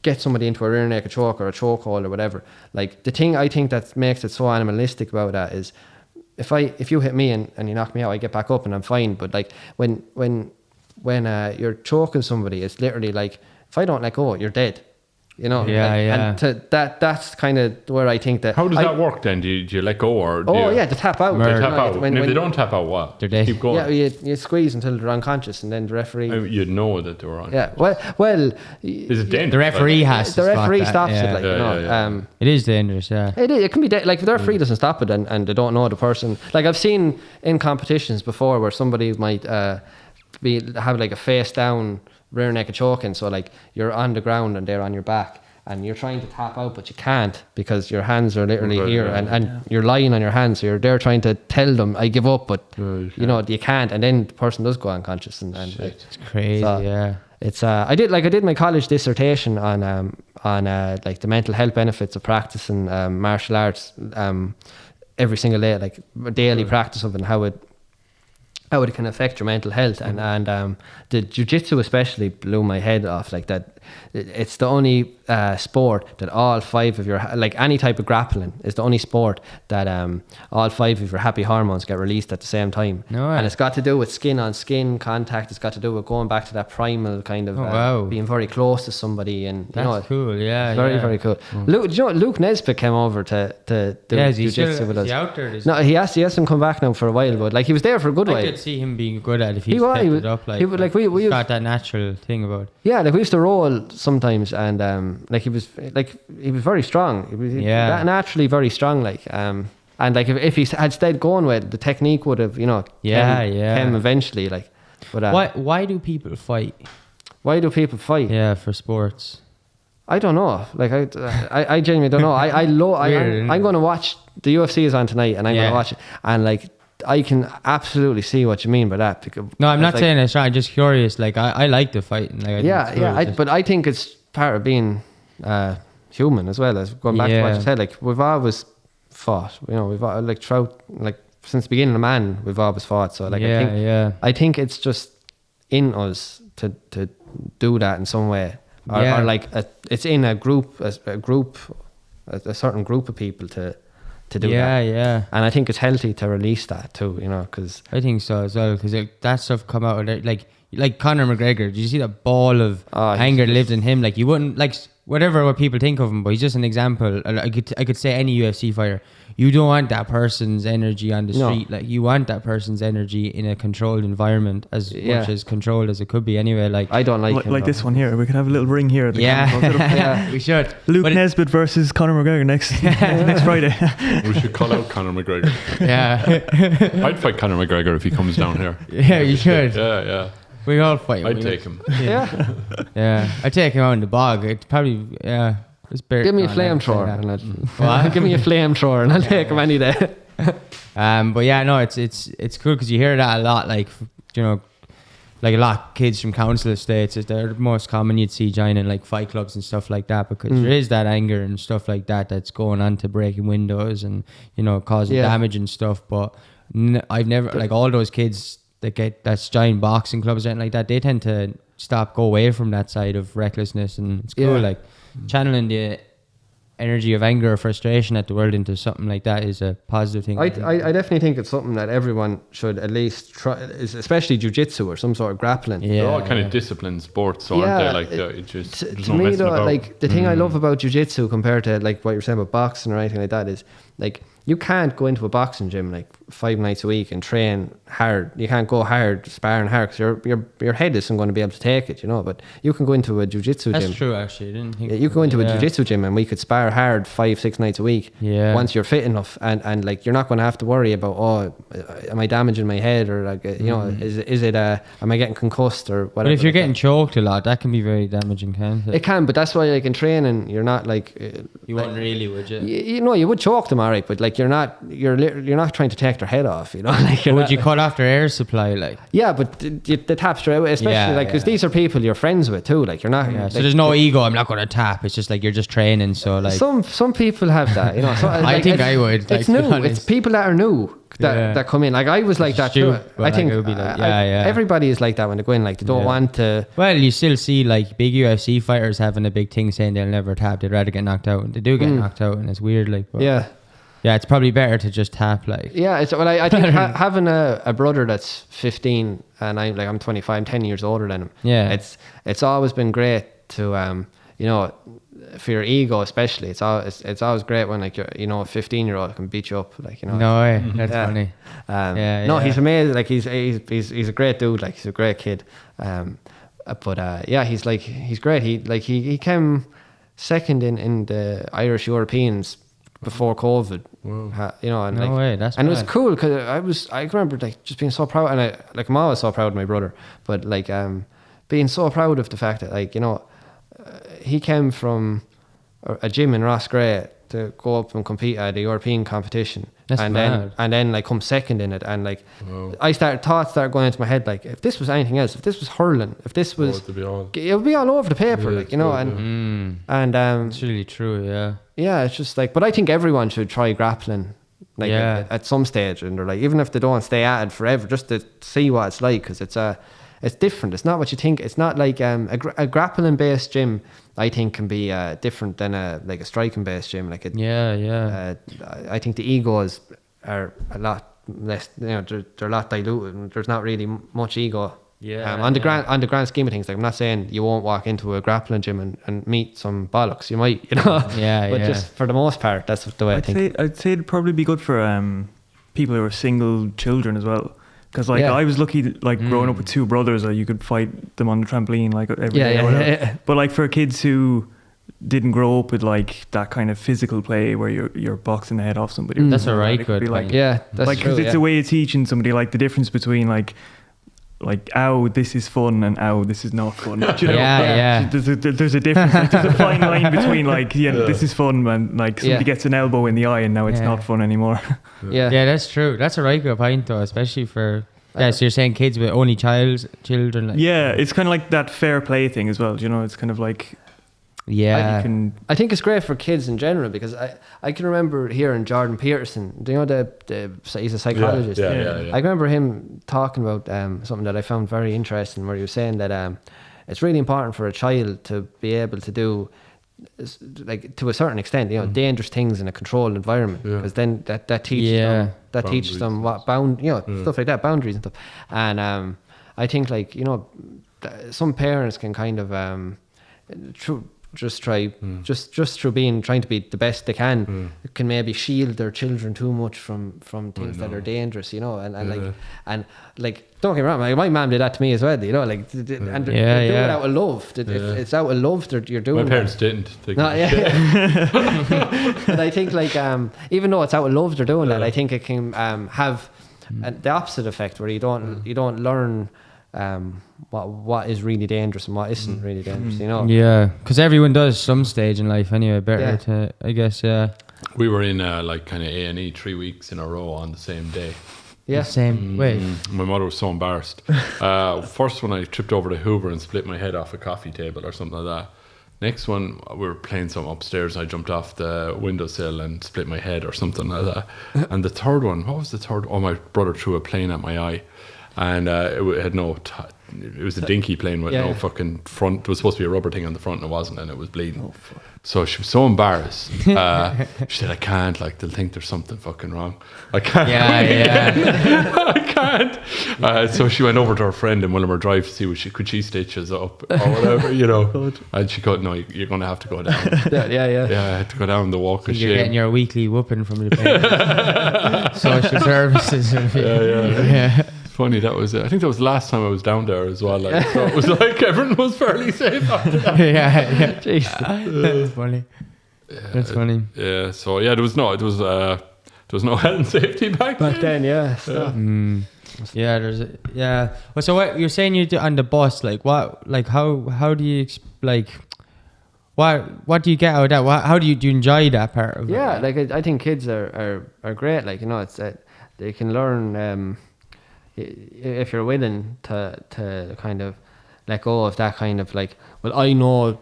get somebody into a rear naked choke or a chokehold or whatever, like the thing I think that makes it so animalistic about that is if you hit me and you knock me out, I get back up and I'm fine. But like when you're choking somebody, it's literally like, if I don't let go, you're dead. You know, and that's kind of where I think that. How does that work then? Do you let go, or to tap out? They tap out. When they don't tap out, what? They're dead. Keep going. Yeah, you squeeze until they're unconscious, and then the referee. You'd know that they were on. Yeah, well. Is it dangerous? The referee has to. The referee stops it. Like it is dangerous. Yeah. It can be like if the referee doesn't stop it and they don't know the person. Like I've seen in competitions before where somebody might have like a face down rear naked choking, so like you're on the ground and they're on your back. And you're trying to tap out, but you can't, because your hands are literally here, and you're lying on your hands. So you're there trying to tell them, I give up, but you know you can't. And then the person does go unconscious, and it's crazy. It's I did my college dissertation on like the mental health benefits of practicing martial arts every single day, like daily practice of, and how it can affect your mental health, and the jiu-jitsu especially blew my head off. Like that, it's the only sport that all five of your, like any type of grappling, is the only sport that all five of your happy hormones get released at the same time. And it's got to do with skin on skin contact. It's got to do with going back to that primal kind of being very close to somebody, and that's cool. Very very cool. Luke Nesbitt came over to do jiu-jitsu with us. Is he out there? No, he has to come back now for a while, but like he was there for a good while. I could see him being good at it if he kept it up. Like, we got that natural thing about it. Yeah, like we used to roll sometimes, and like he was very strong. He was naturally very strong. Like and like if he had stayed going with it, the technique would have came eventually. Like, but why do people fight? Why do people fight? Yeah, for sports. I don't know. Like I genuinely don't know. I'm going to watch the UFC is on tonight, and I'm going to watch it, and like. I can absolutely see what you mean by that. Because no, I'm not saying it's wrong. I'm just curious. Like I like the fighting. Like, but I think it's part of being human as well. As going back to what you said, like we've always fought. You know, we've like throughout, like since the beginning of man, we've always fought. So like I think it's just in us to do that in some way, or like it's in a certain group of people to do that. And I think it's healthy to release that too, you know, because I think so as well, because that stuff come out of it, like Conor McGregor. Did you see that ball of anger that lived in him? Like you wouldn't, like what people think of him, but he's just an example. I could say any UFC fighter. You don't want that person's energy on the street. Like you want that person's energy in a controlled environment, as much as controlled as it could be. Anyway, like I don't like him, like this one here. We could have a little ring here. At the we should. Luke Nesbitt versus Conor McGregor next Friday. We should call out Conor McGregor. I'd fight Conor McGregor if he comes down here. Yeah, you should. Yeah. We all fight. I'd take him. I'd take him out in the bog. It's probably Give me a flamethrower. Give me a flamethrower, and I'll take him any day. But yeah, no, it's cool because you hear that a lot. Like, you know, like a lot of kids from council estates, they're the most common you'd see joining like fight clubs and stuff like that, because there is that anger and stuff like that that's going on to breaking windows and, you know, causing damage and stuff. But I've never, like, all those kids that's joining boxing clubs or anything like that, they tend to go away from that side of recklessness. And it's cool, like channeling the energy of anger or frustration at the world into something like that is a positive thing. I definitely think it's something that everyone should at least try, especially jiu-jitsu or some sort of grappling. They're all kind of disciplined sports, aren't they? Like, to me though, like the thing I love about jiu-jitsu compared to like what you're saying about boxing or anything like that is, like, you can't go into a boxing gym like 5 nights a week and train hard. You can't go hard, sparring hard, because your head isn't going to be able to take it, you know. But you can go into a jiu-jitsu gym. That's true, actually. I didn't think you can go into a jiu-jitsu gym and we could spar hard 5-6 nights a week. Yeah. Once you're fit enough, and like, you're not going to have to worry about, am I damaging my head, or like, you know, is it am I getting concussed or whatever. But if you're getting choked a lot, that can be very damaging, can't it? It can, but that's why, like, in training, you're not like you wouldn't really, would you? You know, you would choke them, alright, but like, you're not trying to take their head off, you know. Like, would you cut off their air supply, like? Yeah, but the tap straight away, especially like, because these are people you're friends with too, like, you're not. Yeah, like, so there's no ego. I'm not going to tap. It's just like you're just training. So like some people have that, you know. So, I think I would. It's new. It's people that are new that come in. Like, I was like that too. I think everybody is like that when they go in. Like, they don't want to. Well, you still see like big UFC fighters having a big thing saying they'll never tap. They'd rather get knocked out. And they do get knocked out, and it's weird. Like, but yeah, it's probably better to just tap, like. Yeah, I think having a brother that's 15 and I'm 25, I'm 10 years older than him. Yeah, it's always been great to you know, for your ego especially. It's always great when, like, you're, you know, a 15-year-old can beat you up, like, you know. No way, that's funny. He's amazing. Like, he's a great dude. Like, he's a great kid. But he's great. He came second in the Irish Europeans before COVID. Wow. You know, and it was cool because I remember, like, just being so proud, and I'm always so proud of my brother, but like being so proud of the fact that, like, you know, he came from a gym in Rossgrey to go up and compete at the European competition. That's mad. then like come second in it, and like thoughts started going into my head, like, if this was anything else, if this was hurling, if this was, it would be all over the paper, like, you know. And it's really true. Yeah, it's just like, but I think everyone should try grappling, like, at some stage, and they're like, even if they don't stay at it forever, just to see what it's like, because it's different. It's not what you think. It's not like a grappling based gym, I think, can be different than a striking based gym. Like, I think the egos are a lot less. You know, they're a lot diluted. There's not really much ego. On the grand scheme of things, like, I'm not saying you won't walk into a grappling gym and meet some bollocks. You might, you know. But just for the most part, that's the way I think. I'd say it'd probably be good for people who are single children as well. Because, like, I was lucky, like, growing up with 2 brothers, you could fight them on the trampoline, like, every day. But, like, for kids who didn't grow up with, like, that kind of physical play where you're boxing the head off somebody. That's a right good point. Like, that's like, because it's a way of teaching somebody, like, the difference between, like, ow, this is fun, and ow, this is not fun. Do you know? There's a difference. Like, there's a fine line between, like, this is fun, and, like, somebody gets an elbow in the eye and now it's not fun anymore. Yeah, that's true. That's a right good point, though, especially for. So you're saying kids with only children. Like, it's kind of like that fair play thing as well. You know, it's kind of like. I think it's great for kids in general, because I can remember hearing Jordan Peterson. Do you know he's a psychologist? Yeah. I remember him talking about something that I found very interesting, where he was saying that it's really important for a child to be able to do, like, to a certain extent, you know, dangerous things in a controlled environment, because then that teaches them what stuff like that, boundaries and stuff. And I think, like, you know, some parents can kind of just try just through trying to be the best they can maybe shield their children too much from things that are dangerous, you know, and don't get me wrong, my mom did that to me as well, you know, like, and they're doing it out of love. It's out of love that you're doing. My parents didn't. But I think, like, even though it's out of love they're doing that, I think it can have the opposite effect, where you don't learn what is really dangerous and what isn't really dangerous, you know. Yeah, because everyone does some stage in life anyway. Better to, I guess. We were in like kind of A&E 3 weeks in a row on the same day. Yeah. The same way. My mother was so embarrassed. First one, I tripped over the Hoover and split my head off a coffee table or something like that. Next one, we were playing something upstairs. I jumped off the windowsill and split my head or something like that. And the third one, what was the third? Oh, my brother threw a plane at my eye. And it had no... it was a dinky plane with no fucking front. There was supposed to be a rubber thing on the front and it wasn't, and it was bleeding. Oh, fuck. So she was so embarrassed. She said, I can't, like, they'll think there's something fucking wrong. I can't. I can't. So she went over to her friend in Willimer Drive to see could she stitch us up or whatever, you know. And she goes, no, you're going to have to go down. Yeah, I had to go down the walk of shame. You're getting your weekly whooping from the social services. Yeah. Funny, that was I think that was the last time I was down there as well. Like, so it was like everyone was fairly safe after that. yeah. That's funny. That's funny. Yeah. So yeah, there was no health and safety back then. Yeah. Yeah. Well, so what you're saying you do on the bus? Like what? Like how do you like? What do you get out of that? How do you enjoy that part of it? Yeah, like I think kids are great. Like, you know, it's they can learn. If you're willing to kind of let go of that kind of like, well, I know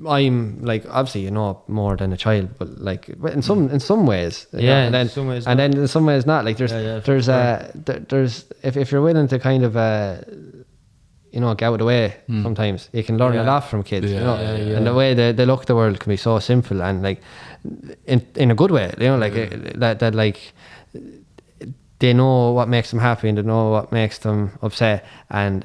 I'm like, obviously you know more than a child, but like in some ways, yeah, and some ways then in some ways not. Like there's if you're willing to kind of you know, get out of the way sometimes, you can learn a lot from kids. You know, and the way they look at the world can be so simple and like in a good way. You know, like that like. They know what makes them happy and they know what makes them upset, and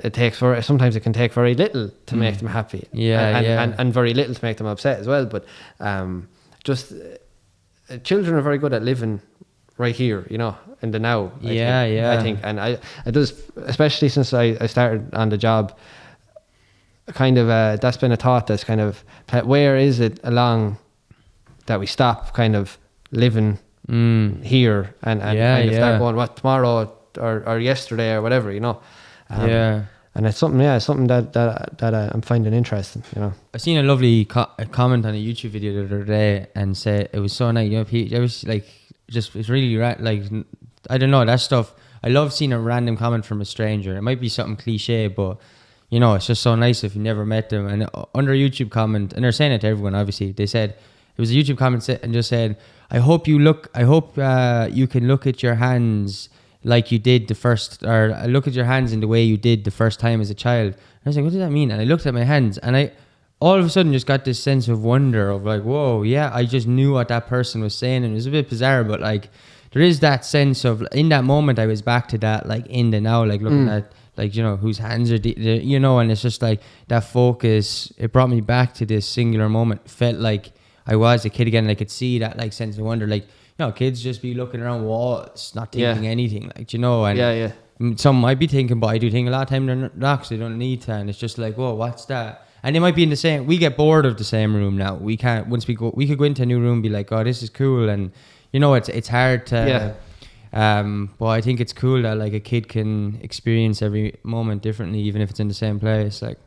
sometimes it can take very little to make them happy, and very little to make them upset as well. But children are very good at living right here, you know, in the now. I think, and I does, especially since I started on the job. Kind of that's been a thought that's kind of, where is it along that we stop kind of living here and kind of start going what tomorrow or yesterday or whatever, you know. And it's something that I'm finding interesting, you know. I seen a lovely comment on a YouTube video the other day and said it was so nice, you know. It was like just, it's really like, I don't know, that stuff. I love seeing a random comment from a stranger. It might be something cliche, but you know, it's just so nice if you never met them. And under a YouTube comment, and they're saying it to everyone, obviously, they said, it was a YouTube comment and just said, I hope you can look at your hands like you did look at your hands in the way you did the first time as a child. And I was like, what does that mean? And I looked at my hands and I all of a sudden just got this sense of wonder of like, whoa, yeah, I just knew what that person was saying. And it was a bit bizarre, but like, there is that sense of, in that moment, I was back to that, like in the now, like looking at, like, you know, whose hands are, you know, and it's just like that focus, it brought me back to this singular moment. Felt like I was a kid again, and I could see that like sense of wonder. Like, you know, kids just be looking around walls, not thinking anything, like, you know, and some might be thinking, but I do think a lot of time they're not, because they don't need to, and it's just like, whoa, what's that? And they might be in the same, we get bored of the same room now. We can't, once we could go into a new room and be like, oh, this is cool, and you know, it's hard to, but I think it's cool that like a kid can experience every moment differently, even if it's in the same place. Like,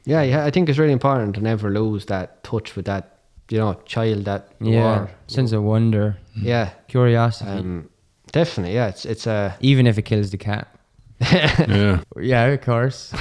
yeah, I think it's really important to never lose that touch with that, you know, child that you are. Sense of wonder, curiosity. Definitely, yeah. It's even if it kills the cat. Yeah, of course. It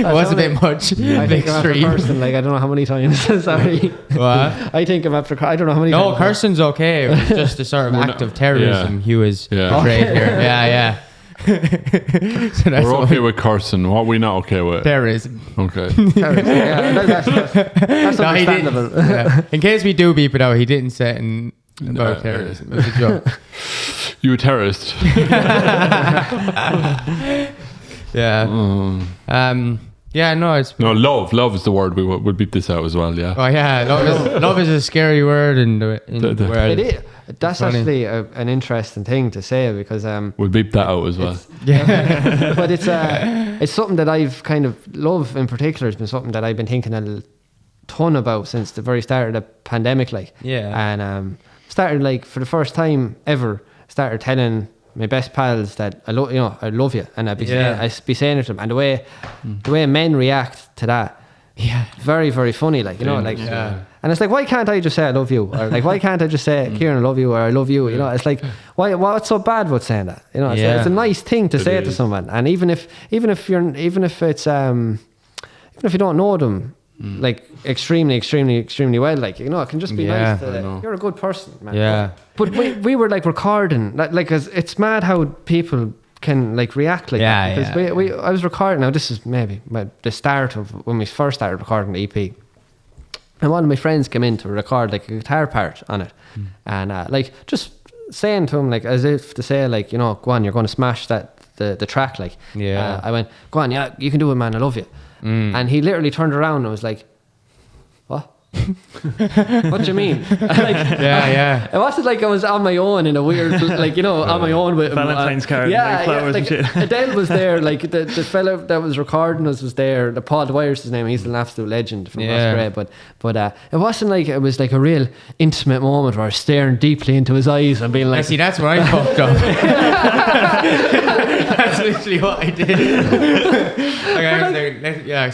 was a bit much. I think I'm after Kirsten, like, I don't know how many times. Sorry. What? I think I'm after. I don't know how many. No, Kirsten's okay. It was just a sort of act of terrorism. He was portrayed here. Yeah. So we're okay with Carson. What are we not okay with? Terrorism. Okay. Terrorism. Yeah, that's no, understandable. In case we do beep it out, he didn't say it about terrorism. It was a joke. You a terrorist? Yeah. Yeah, no, it's... No, love. Love is the word. We'll beat this out as well, yeah. Oh, yeah. Love is a scary word in the world. It is. That's actually an interesting thing to say, because... we'll beep that out as well. Yeah. But it's something that I've kind of... Love, in particular, has been something that I've been thinking a ton about since the very start of the pandemic, like. Yeah. And started, like, for the first time ever, started telling my best pals that I love you, and I'd be saying it to them, and the way men react to that very, very funny, like, you know, like, and it's like, why can't I just say I love you? Or like, why can't I just say, Kieran, I love you, or I love you? You know, it's like, what's so bad about saying that? You know, it's a nice thing to say to someone. And even if you don't know them, like extremely well, like, you know, it can just be nice to, you're a good person, man. Yeah. But we were like recording, like, 'cause it's mad how people can like react like that. Because I was recording, now this is maybe the start of when we first started recording the EP. And one of my friends came in to record like a guitar part on it. And like just saying to him, like, as if to say, like, you know, go on, you're going to smash the track, like. I went, go on, yeah, you can do it, man, I love you. And he literally turned around and was like, what? What do you mean? Like, it wasn't like I was on my own in a weird, like, you know, on my own with Valentine's card, and flowers like, and shit. Adele was there, like the fella that was recording us was there. The Paul Dwyer's his name. He's an absolute legend from Australia. But it wasn't like it was like a real intimate moment where I was staring deeply into his eyes and being like, see, that's where I fucked up. That's literally what I did.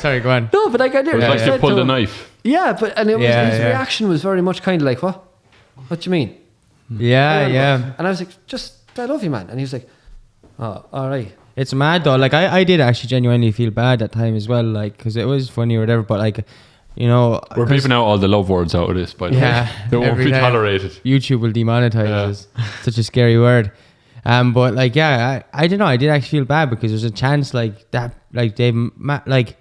Sorry, go on. No, but like I did. It was like you pulled a knife. Yeah, but and it was, his reaction was very much kind of like, what? What do you mean? Yeah. And I was like, I love you, man. And he was like, oh, all right. It's mad though. Like I did actually genuinely feel bad that time as well, like, because it was funny or whatever. But like, you know, we're beeping out all the love words out of this, but they won't be tolerated. YouTube will demonetize us. Such a scary word. But like, I don't know. I did actually feel bad because there's a chance like that, like they like.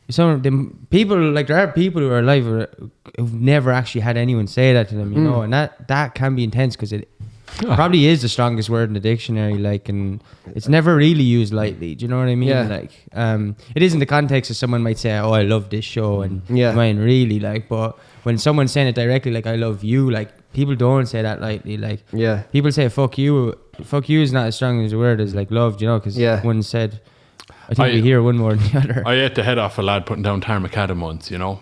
Some of them people, like, there are people who are alive who've never actually had anyone say that to them, you know, and that can be intense because it probably is the strongest word in the dictionary, like, and it's never really used lightly. Do you know what I mean? Like, it is in the context of someone might say, "Oh, I love this show," and mine really, like, but when someone's saying it directly, like, "I love you," like, people don't say that lightly. Like, people say, "Fuck you." Fuck you is not as strong as a word as like love, you know, because one said. I think we hear one more than the other. I ate the head off a lad putting down tar macadam once, you know,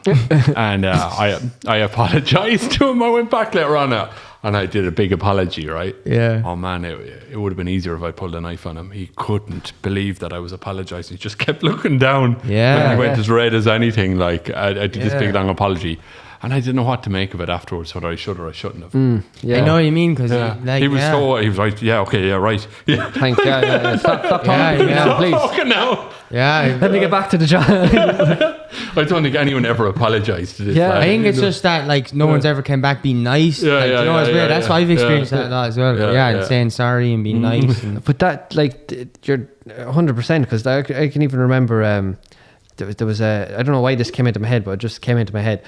and I apologised to him. I went back later on and I did a big apology, right? Yeah. Oh man, it would have been easier if I pulled a knife on him. He couldn't believe that I was apologising. He just kept looking down. Yeah. And he went as red as anything. Like I did this big long apology. And I didn't know what to make of it afterwards, whether I should or I shouldn't have. I know what you mean, because he was right. Yeah, okay, yeah, right. Yeah. Thanks, Stop talking, please. Talking now. Yeah. Let me get back to the job. I don't think anyone ever apologised to this. Yeah, lad. I think it's just that, like, no one's ever came back being nice. Yeah, like, you know, it's weird. That's why I've experienced that a lot as well. And saying sorry and being nice. And but that, like, you're 100%, because I can even remember. There was a, I don't know why this came into my head, but it just came into my head.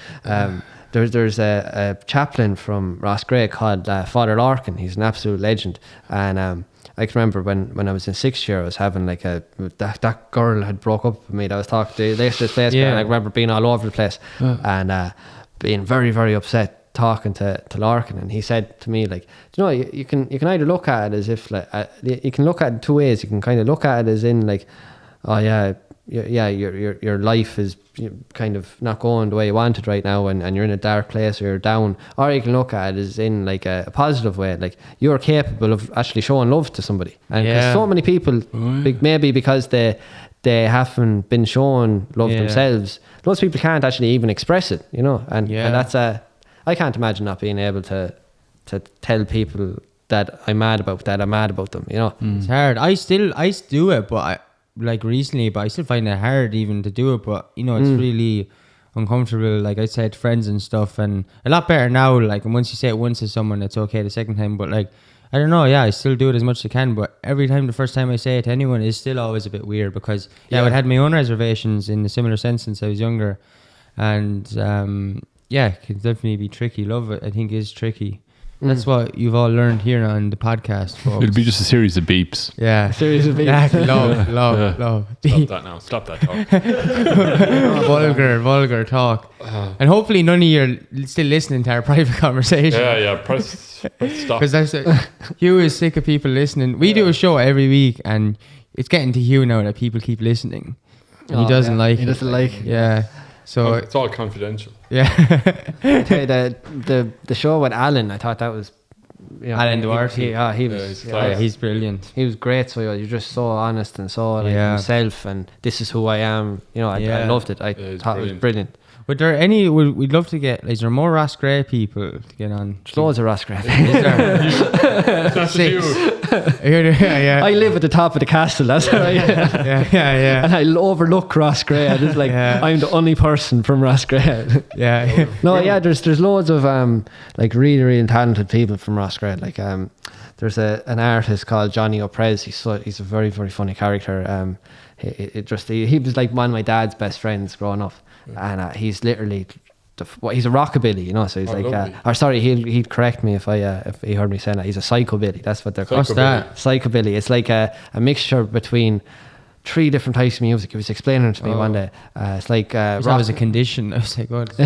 There's a chaplain from Rossgrave called Father Larkin. He's an absolute legend. And I can remember when I was in 6th year, I was having like that girl had broke up with me that I was talking to. They used to place, and I remember being all over the place and being very, very upset talking to Larkin. And he said to me, like, you know, you can either look at it as if, like, you can look at it 2 ways. You can kind of look at it as in, like, oh yeah, your life is kind of not going the way you want it right now, and you're in a dark place or you're down. Or you can look at it as in like a positive way, like you're capable of actually showing love to somebody. And because so many people, maybe because they haven't been shown love themselves, those people can't actually even express it, you know. And that's I can't imagine not being able to tell people that I'm mad about them, you know. It's hard. I still do it, but recently, but I still find it hard even to do it. But, you know, it's really uncomfortable, like I said, friends and stuff, and a lot better now. Like, and once you say it once to someone, it's okay the second time. But, like, I don't know, I still do it as much as I can, but every time, the first time I say it to anyone, is still always a bit weird, because I had my own reservations in a similar sense since I was younger, and it can definitely be tricky. Love, I think, is tricky. That's what you've all learned here on the podcast, folks. It'll be just a series of beeps. Yeah. A series of beeps. Exactly. Love. Stop that now. Stop that talk. vulgar talk. And hopefully none of you are still listening to our private conversation. Yeah. Press stop. Because Hugh is sick of people listening. We do a show every week, and it's getting to Hugh now that people keep listening. And he doesn't like it. He doesn't like it. Yeah. So it's all confidential. Yeah. I tell you, the show with Alan, I thought that was Alan Duarte. He's brilliant. He was great. So you're just so honest and so like himself, and this is who I am. You know, I loved it. I thought it was brilliant. But there any? We'd love to get. Is there more Ross Gray people to get on? There's loads of Ross Gray. That's 6. I live at the top of the castle. That's how yeah. And I overlook Ross Gray. And it's like I'm the only person from Ross Gray. There's loads of like really, really talented people from Ross Gray. Like there's an artist called Johnny Oprez. He's a very, very funny character. He was like one of my dad's best friends growing up. And he's literally he's a rockabilly, you know. So he's he'd correct me if he heard me saying that. He's a psychobilly. That's what they're called. What's that? Psychobilly. It's like a mixture between 3 different types of music. He was explaining it to me one day. It's like that was a condition. I was like, what?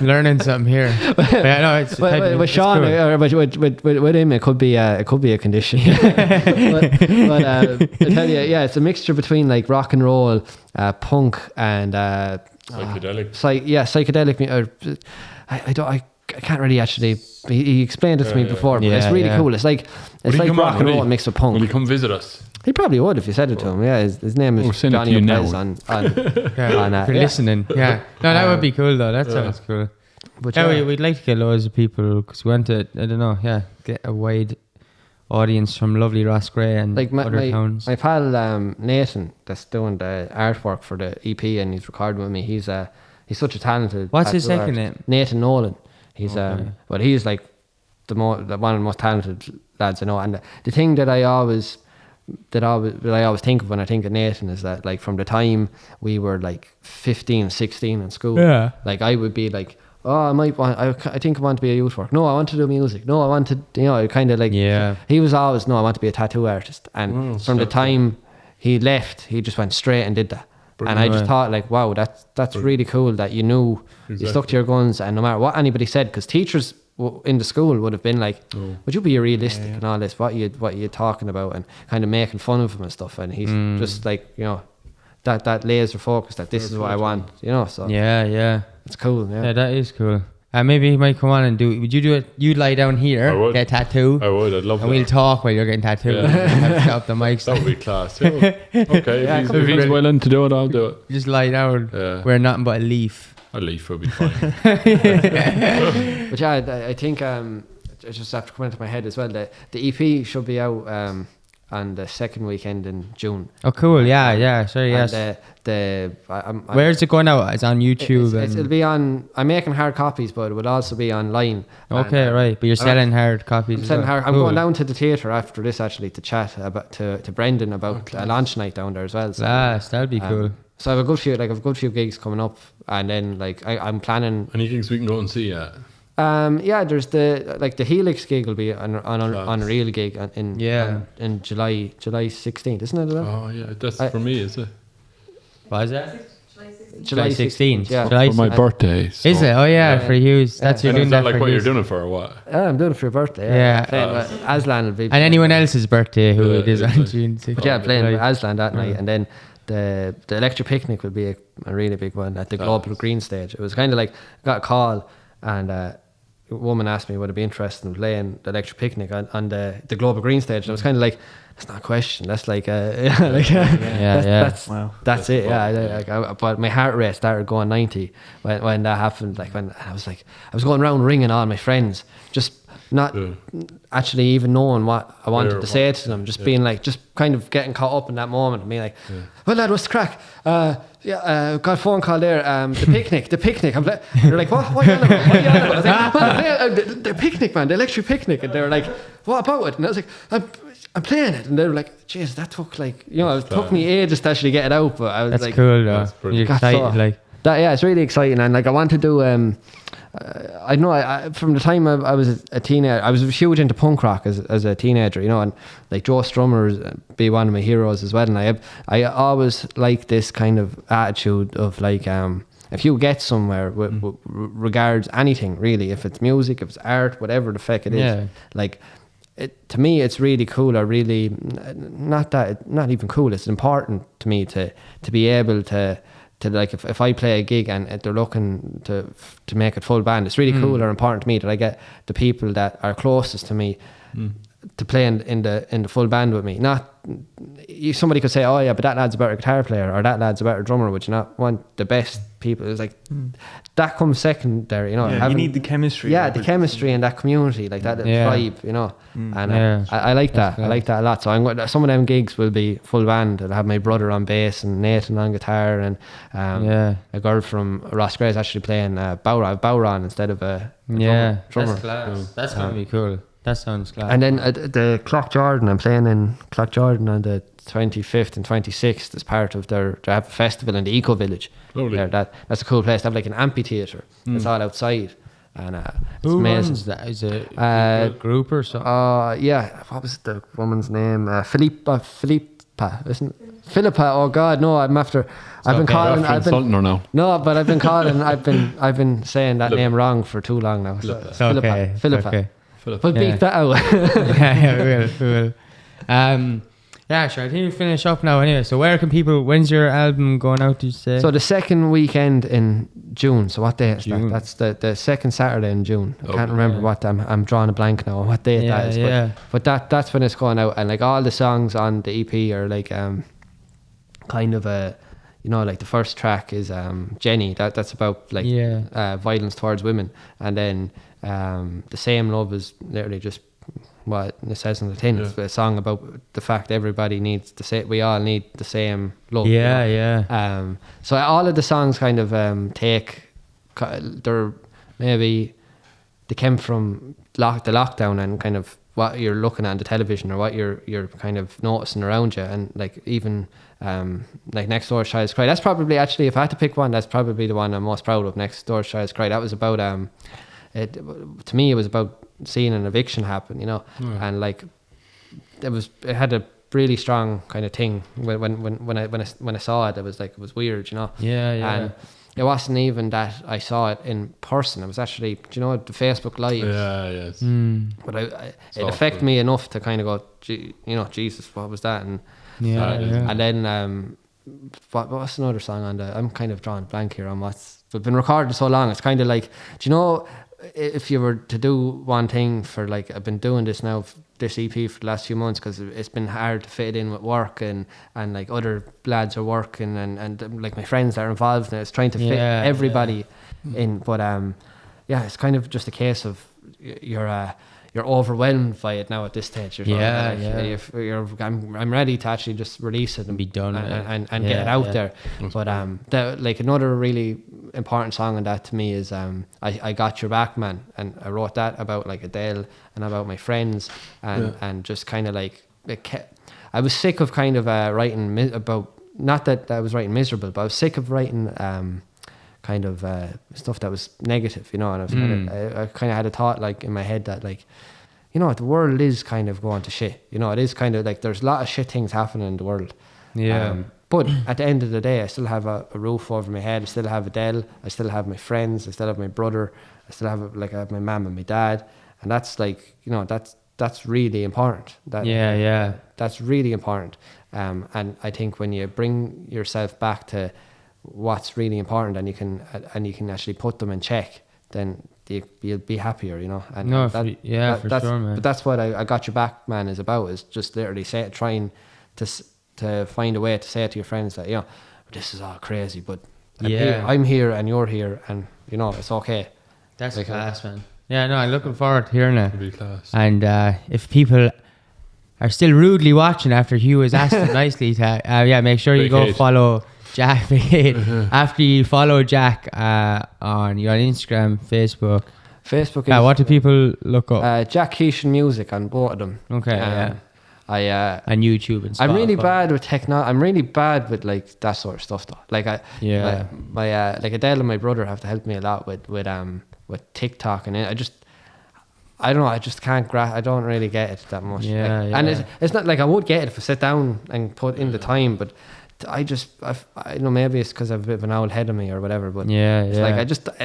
Learning something here. With Sean or with him, it could be a condition. but I tell you, it's a mixture between like rock and roll, punk, and psychedelic. Psychedelic. I can't really actually. He explained it to me before, but it's really cool. It's like rock and roll mixed with punk. Will he come visit us? He probably would if you said it to him. Yeah, his name is Johnny Oprez if you're listening. Yeah, no, that would be cool though. That sounds cool. But we'd like to get loads of people because we want to. I don't know. Yeah, get a wide audience from lovely Ross Gray and like other towns. My pal Nathan, that's doing the artwork for the EP, and he's recording with me. He's such a talented. What's his second name? Nathan Nolan. He's but he's like one of the most talented lads I know. And the thing that I always think of when I think of Nathan is that like from the time we were like 15, 16 in school, like I would be like, oh, I think I want to be a youth worker. No, I want to do music. No, I want to, kind of like, he was always, no, I want to be a tattoo artist. And from the time he left, he just went straight and did that. Brilliant. And I just thought like, wow, that's really cool that you knew, you stuck to your guns, and no matter what anybody said, because teachers in the school would have been like, would you be realistic and all this, what you talking about, and kind of making fun of him and stuff. And he's just like, that laser focus that this is what I want, so it's cool. Yeah, that is cool. Maybe he might come on and do it. Would you do it? You'd lie down here, get a tattoo. I would. I'd love and that. We'll talk while you're getting tattooed. Set up the mics. That would be class. Okay, if he's willing to do it, I'll do it. Just lie down. Wear nothing but a leaf. A leaf would be fine. But I think it just after coming into my head as well. The EP should be out on the second weekend in June. Oh, cool! Yeah. Sorry, yes. Where's it going out? It's on YouTube. It'll be on. I'm making hard copies, but it will also be online. Okay, right. But you're selling hard copies. I'm going down to the theatre after this actually to chat about to Brendan about a launch night down there as well. So, that'd be cool. So I have a good few gigs coming up, and then like I'm planning. Any gigs we can go and see? There's the Helix gig will be on a real gig in July 16th, isn't it? Oh yeah, that's for me, is it? What is that? July 16th. Yeah, for my birthday. So. Is it? Oh yeah, for you. That's you're doing that like for what Hughes. you're doing it for, or what? I'm doing it for your birthday. Yeah. Aslan will be. And anyone else's birthday who it is on June 16th. But playing with Aslan that night, and then. The Electric Picnic will be a really big one at the Global Green Stage. It was kind of like, I got a call and a woman asked me would I be interested in playing the Electric Picnic on the Global Green Stage. And I was kind of like, that's not a question. That's like, that's it. Yeah, but my heart rate started going 90 when that happened. Like when I was going around ringing all my friends, just not actually even knowing what I wanted to say to them, just being like, just kind of getting caught up in that moment and being like, well lad, what's the crack? Got a phone call there, the picnic. They're like, what are you on about? I was like, well, the picnic, man, the Electric Picnic. And they were like, what about it? And I was like, I'm playing it. And they were like, jeez, that took like, it took me ages to actually get it out, but I was that's cool though. You're excited, like that. Yeah, it's really exciting. And like I want to do I know from the time I was a teenager, I was huge into punk rock as a teenager, and like Joe Strummer be one of my heroes as well. And I always like this kind of attitude of like, if you get somewhere with regards anything really, if it's music, if it's art, whatever the fuck it is, like to me it's really cool, or really not even cool. It's important to me to be able to to like if I play a gig and they're looking to make it full band, it's really cool or important to me that I get the people that are closest to me to play in the full band with me. Not somebody could say, oh yeah, but that lad's a better guitar player or that lad's a better drummer. Would you not want the best people? It's like that comes secondary, you know. You need the chemistry. Yeah, the chemistry and that community, like that vibe, you know. And I like that. Cool. I like that a lot. So I'm going. Some of them gigs will be full band. I'll have my brother on bass and Nathan on guitar, and a girl from Ross Gray's actually playing Bowron instead of a drummer. That's class. That's gonna be cool. That sounds class. And then the Clock Jordan, I'm playing in Clock Jordan on the 25th and 26th as part of they have a festival in the Eco Village. Lovely. That's a cool place. They have like an amphitheatre. It's all outside. And it's who amazing. runs that? Is it a group or something? Yeah. What was the woman's name? Philippa, isn't it? Philippa, oh God, no, I've been calling. No, but I've been calling. I've been saying that name wrong for too long now. Philippa. Okay. But beat that out. we will. Yeah, sure. I think we finish up now anyway. So where can people, when's your album going out, did you say? So the second weekend in June. So what day is that? That's the second Saturday in June. I can't remember what, I'm drawing a blank now on what date that is. But that's when it's going out. And like all the songs on the EP are like kind of a, you know, like the first track is Jenny. That's about like violence towards women. And then The Same Love is literally just what it says in the tin. It's a song about the fact everybody needs we all need the same love. So all of the songs kind of they came from the lockdown and kind of what you're looking at on the television or what you're kind of noticing around you, and like even like Next Door's Child's Cry. That's probably, actually, if I had to pick one, that's probably the one I'm most proud of. Next Door's Child's Cry. That was about to me it was about seeing an eviction happen, you know, and like it had a really strong kind of thing when I saw it. It was like, it was weird, you know. And it wasn't even that I saw it in person. It was actually, do you know, the Facebook Live. But it affected me enough to kind of go, you know, Jesus, what was that? And and then what's another song on the? I'm kind of drawing blank here on what's been recorded so long. It's kind of like, do you know, if you were to do one thing for, like, I've been doing this now, this EP for the last few months, because it's been hard to fit in with work and like other lads are working and like my friends that are involved in it. It's trying to fit everybody in, but it's kind of just a case of you're overwhelmed by it now at this stage. I'm ready to actually just release it and be done and get it out there. But like another really important song on that to me is I Got Your Back, Man, and I wrote that about like Adele and about my friends and just kind of like I was sick of kind of writing about, not that I was writing miserable, but I was sick of writing kind of stuff that was negative, you know. And I kind of had a thought like in my head that, like, you know, the world is kind of going to shit, you know. It is kind of like there's a lot of shit things happening in the world, but at the end of the day I still have a roof over my head. I still have Adele, I still have my friends, I still have my brother, I still have I have my mum and my dad, and that's like, you know, that's really important. That's really important. And I think when you bring yourself back to what's really important and you can actually put them in check, then you'll be happier, you know. And for sure, man. But that's what I Got Your Back, Man is about, is just literally trying to find a way to say it to your friends that, you know, this is all crazy, but I'm here and you're here, and, you know, it's okay. That's like class, man. Yeah, no, I'm looking forward to hearing it. It'll be class. And if people are still rudely watching after Hugh has asked them nicely to, make sure you go follow Jack. After you follow Jack on Instagram, Facebook. Facebook is... what do people look up? Jack Keeshan Music on both of them. Okay, and YouTube and stuff. I'm really bad with I'm really bad with like that sort of stuff though. Like my Adele and my brother have to help me a lot with TikTok, and I don't know, I just can't grasp. I don't really get it that much. And it's not like I would get it if I sit down and put in the time, but I know maybe it's because I've a bit of an old head of me or whatever, but it's like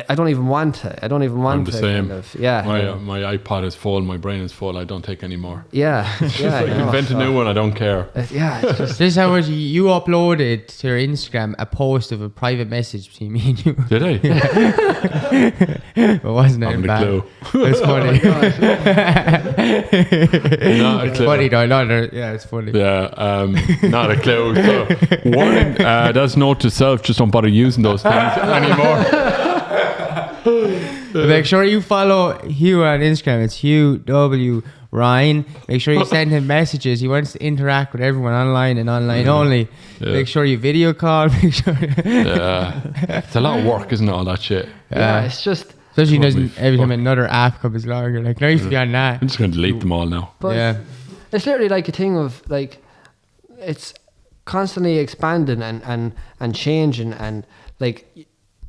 I don't even want it. I don't even want I'm the same. My iPod is full, my brain is full. I don't take any more. Invent a new one. I don't care. It's just this is how much you uploaded to your Instagram a post of a private message between me and you. Did I? But wasn't it bad? Clue. It's funny. It's funny though. It's funny. Not a clue. So, warning, that's note to self, just don't bother using those things anymore. Make sure you follow Hugh on Instagram. It's Hugh W. Ryan. Make sure you send him messages. He wants to interact with everyone online and online only. Make sure you video call. Make sure. It's a lot of work, isn't it? All that shit. It's just. Especially every time another app comes along, you're like, nice to be on that. I'm just going to delete them all now. But it's literally like a thing of like, it's constantly expanding and changing, and like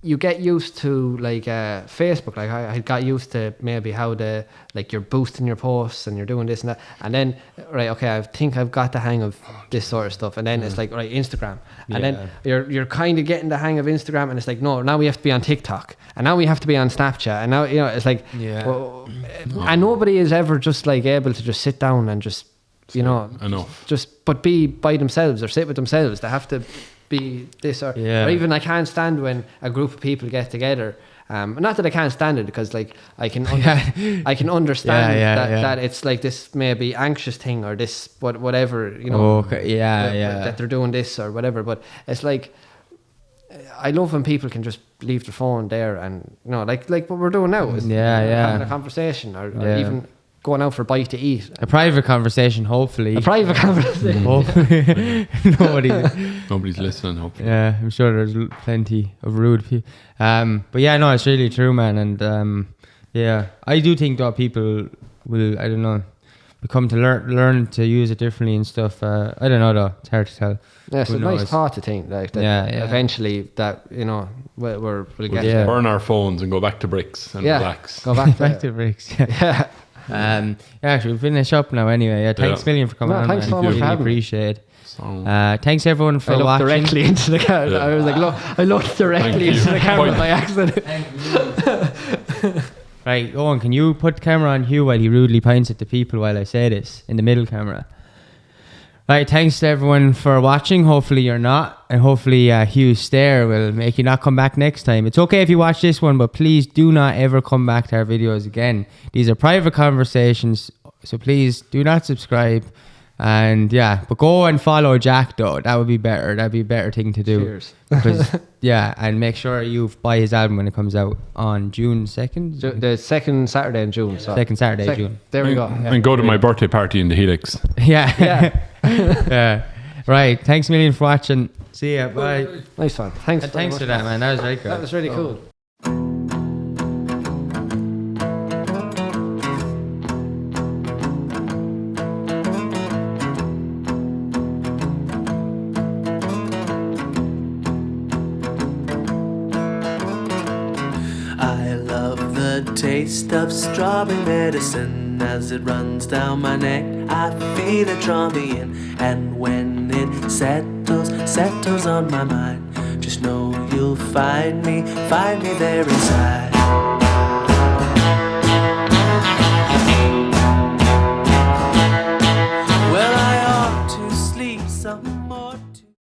you get used to like Facebook. Like I got used to maybe how you're boosting your posts and you're doing this and that, and then I think I've got the hang of this sort of stuff, and then it's like Instagram, and then you're kind of getting the hang of Instagram, and it's like no, now we have to be on TikTok, and now we have to be on Snapchat, and now it's like and nobody is ever just like able to just sit down and just enough. But be by themselves or sit with themselves. They have to be this or even I can't stand when a group of people get together. Not that I can't stand it, because like I can understand that it's like this maybe anxious thing or this whatever that they're doing this or whatever. But it's like I love when people can just leave their phone there and like what we're doing now is having a conversation or even going out for a bite to eat. A private conversation, hopefully. A private conversation. Hopefully. Nobody's listening, hopefully. Yeah, I'm sure there's plenty of rude people. But it's really true, man. And I do think that people will, I don't know, become to learn to use it differently and stuff. I don't know though. It's hard to tell. Yeah, it's a nice thought to think like that. Eventually, that we'll get there. Burn our phones and go back to bricks and relax. Go back to bricks. Actually, we'll finish up now anyway. Thanks million for coming on. Thanks so much for having me. Appreciate it. Thanks everyone for watching. Directly into the camera. I was like, I looked directly into the camera by accident. Right, Owen, can you put the camera on Hugh while he rudely points at the people while I say this in the middle camera? Right, thanks to everyone for watching. Hopefully you're not, and hopefully Hugh's stare will make you not come back next time. It's okay if you watch this one, but please do not ever come back to our videos again. These are private conversations, so please do not subscribe. And but go and follow Jack though. That would be better. That'd be a better thing to do. Cheers. Because and make sure you buy his album when it comes out on June 2nd. The second Saturday in June. So. Second Saturday in June. There we go. And go to my birthday party in the Helix. Yeah. Right. Thanks a million for watching. See ya. Bye. Nice one. Thanks for that, man. That was very good. That was really cool. Taste of strawberry medicine as it runs down my neck. I feel it draw me in, and when it settles on my mind, just know you'll find me there inside. Well, I ought to sleep some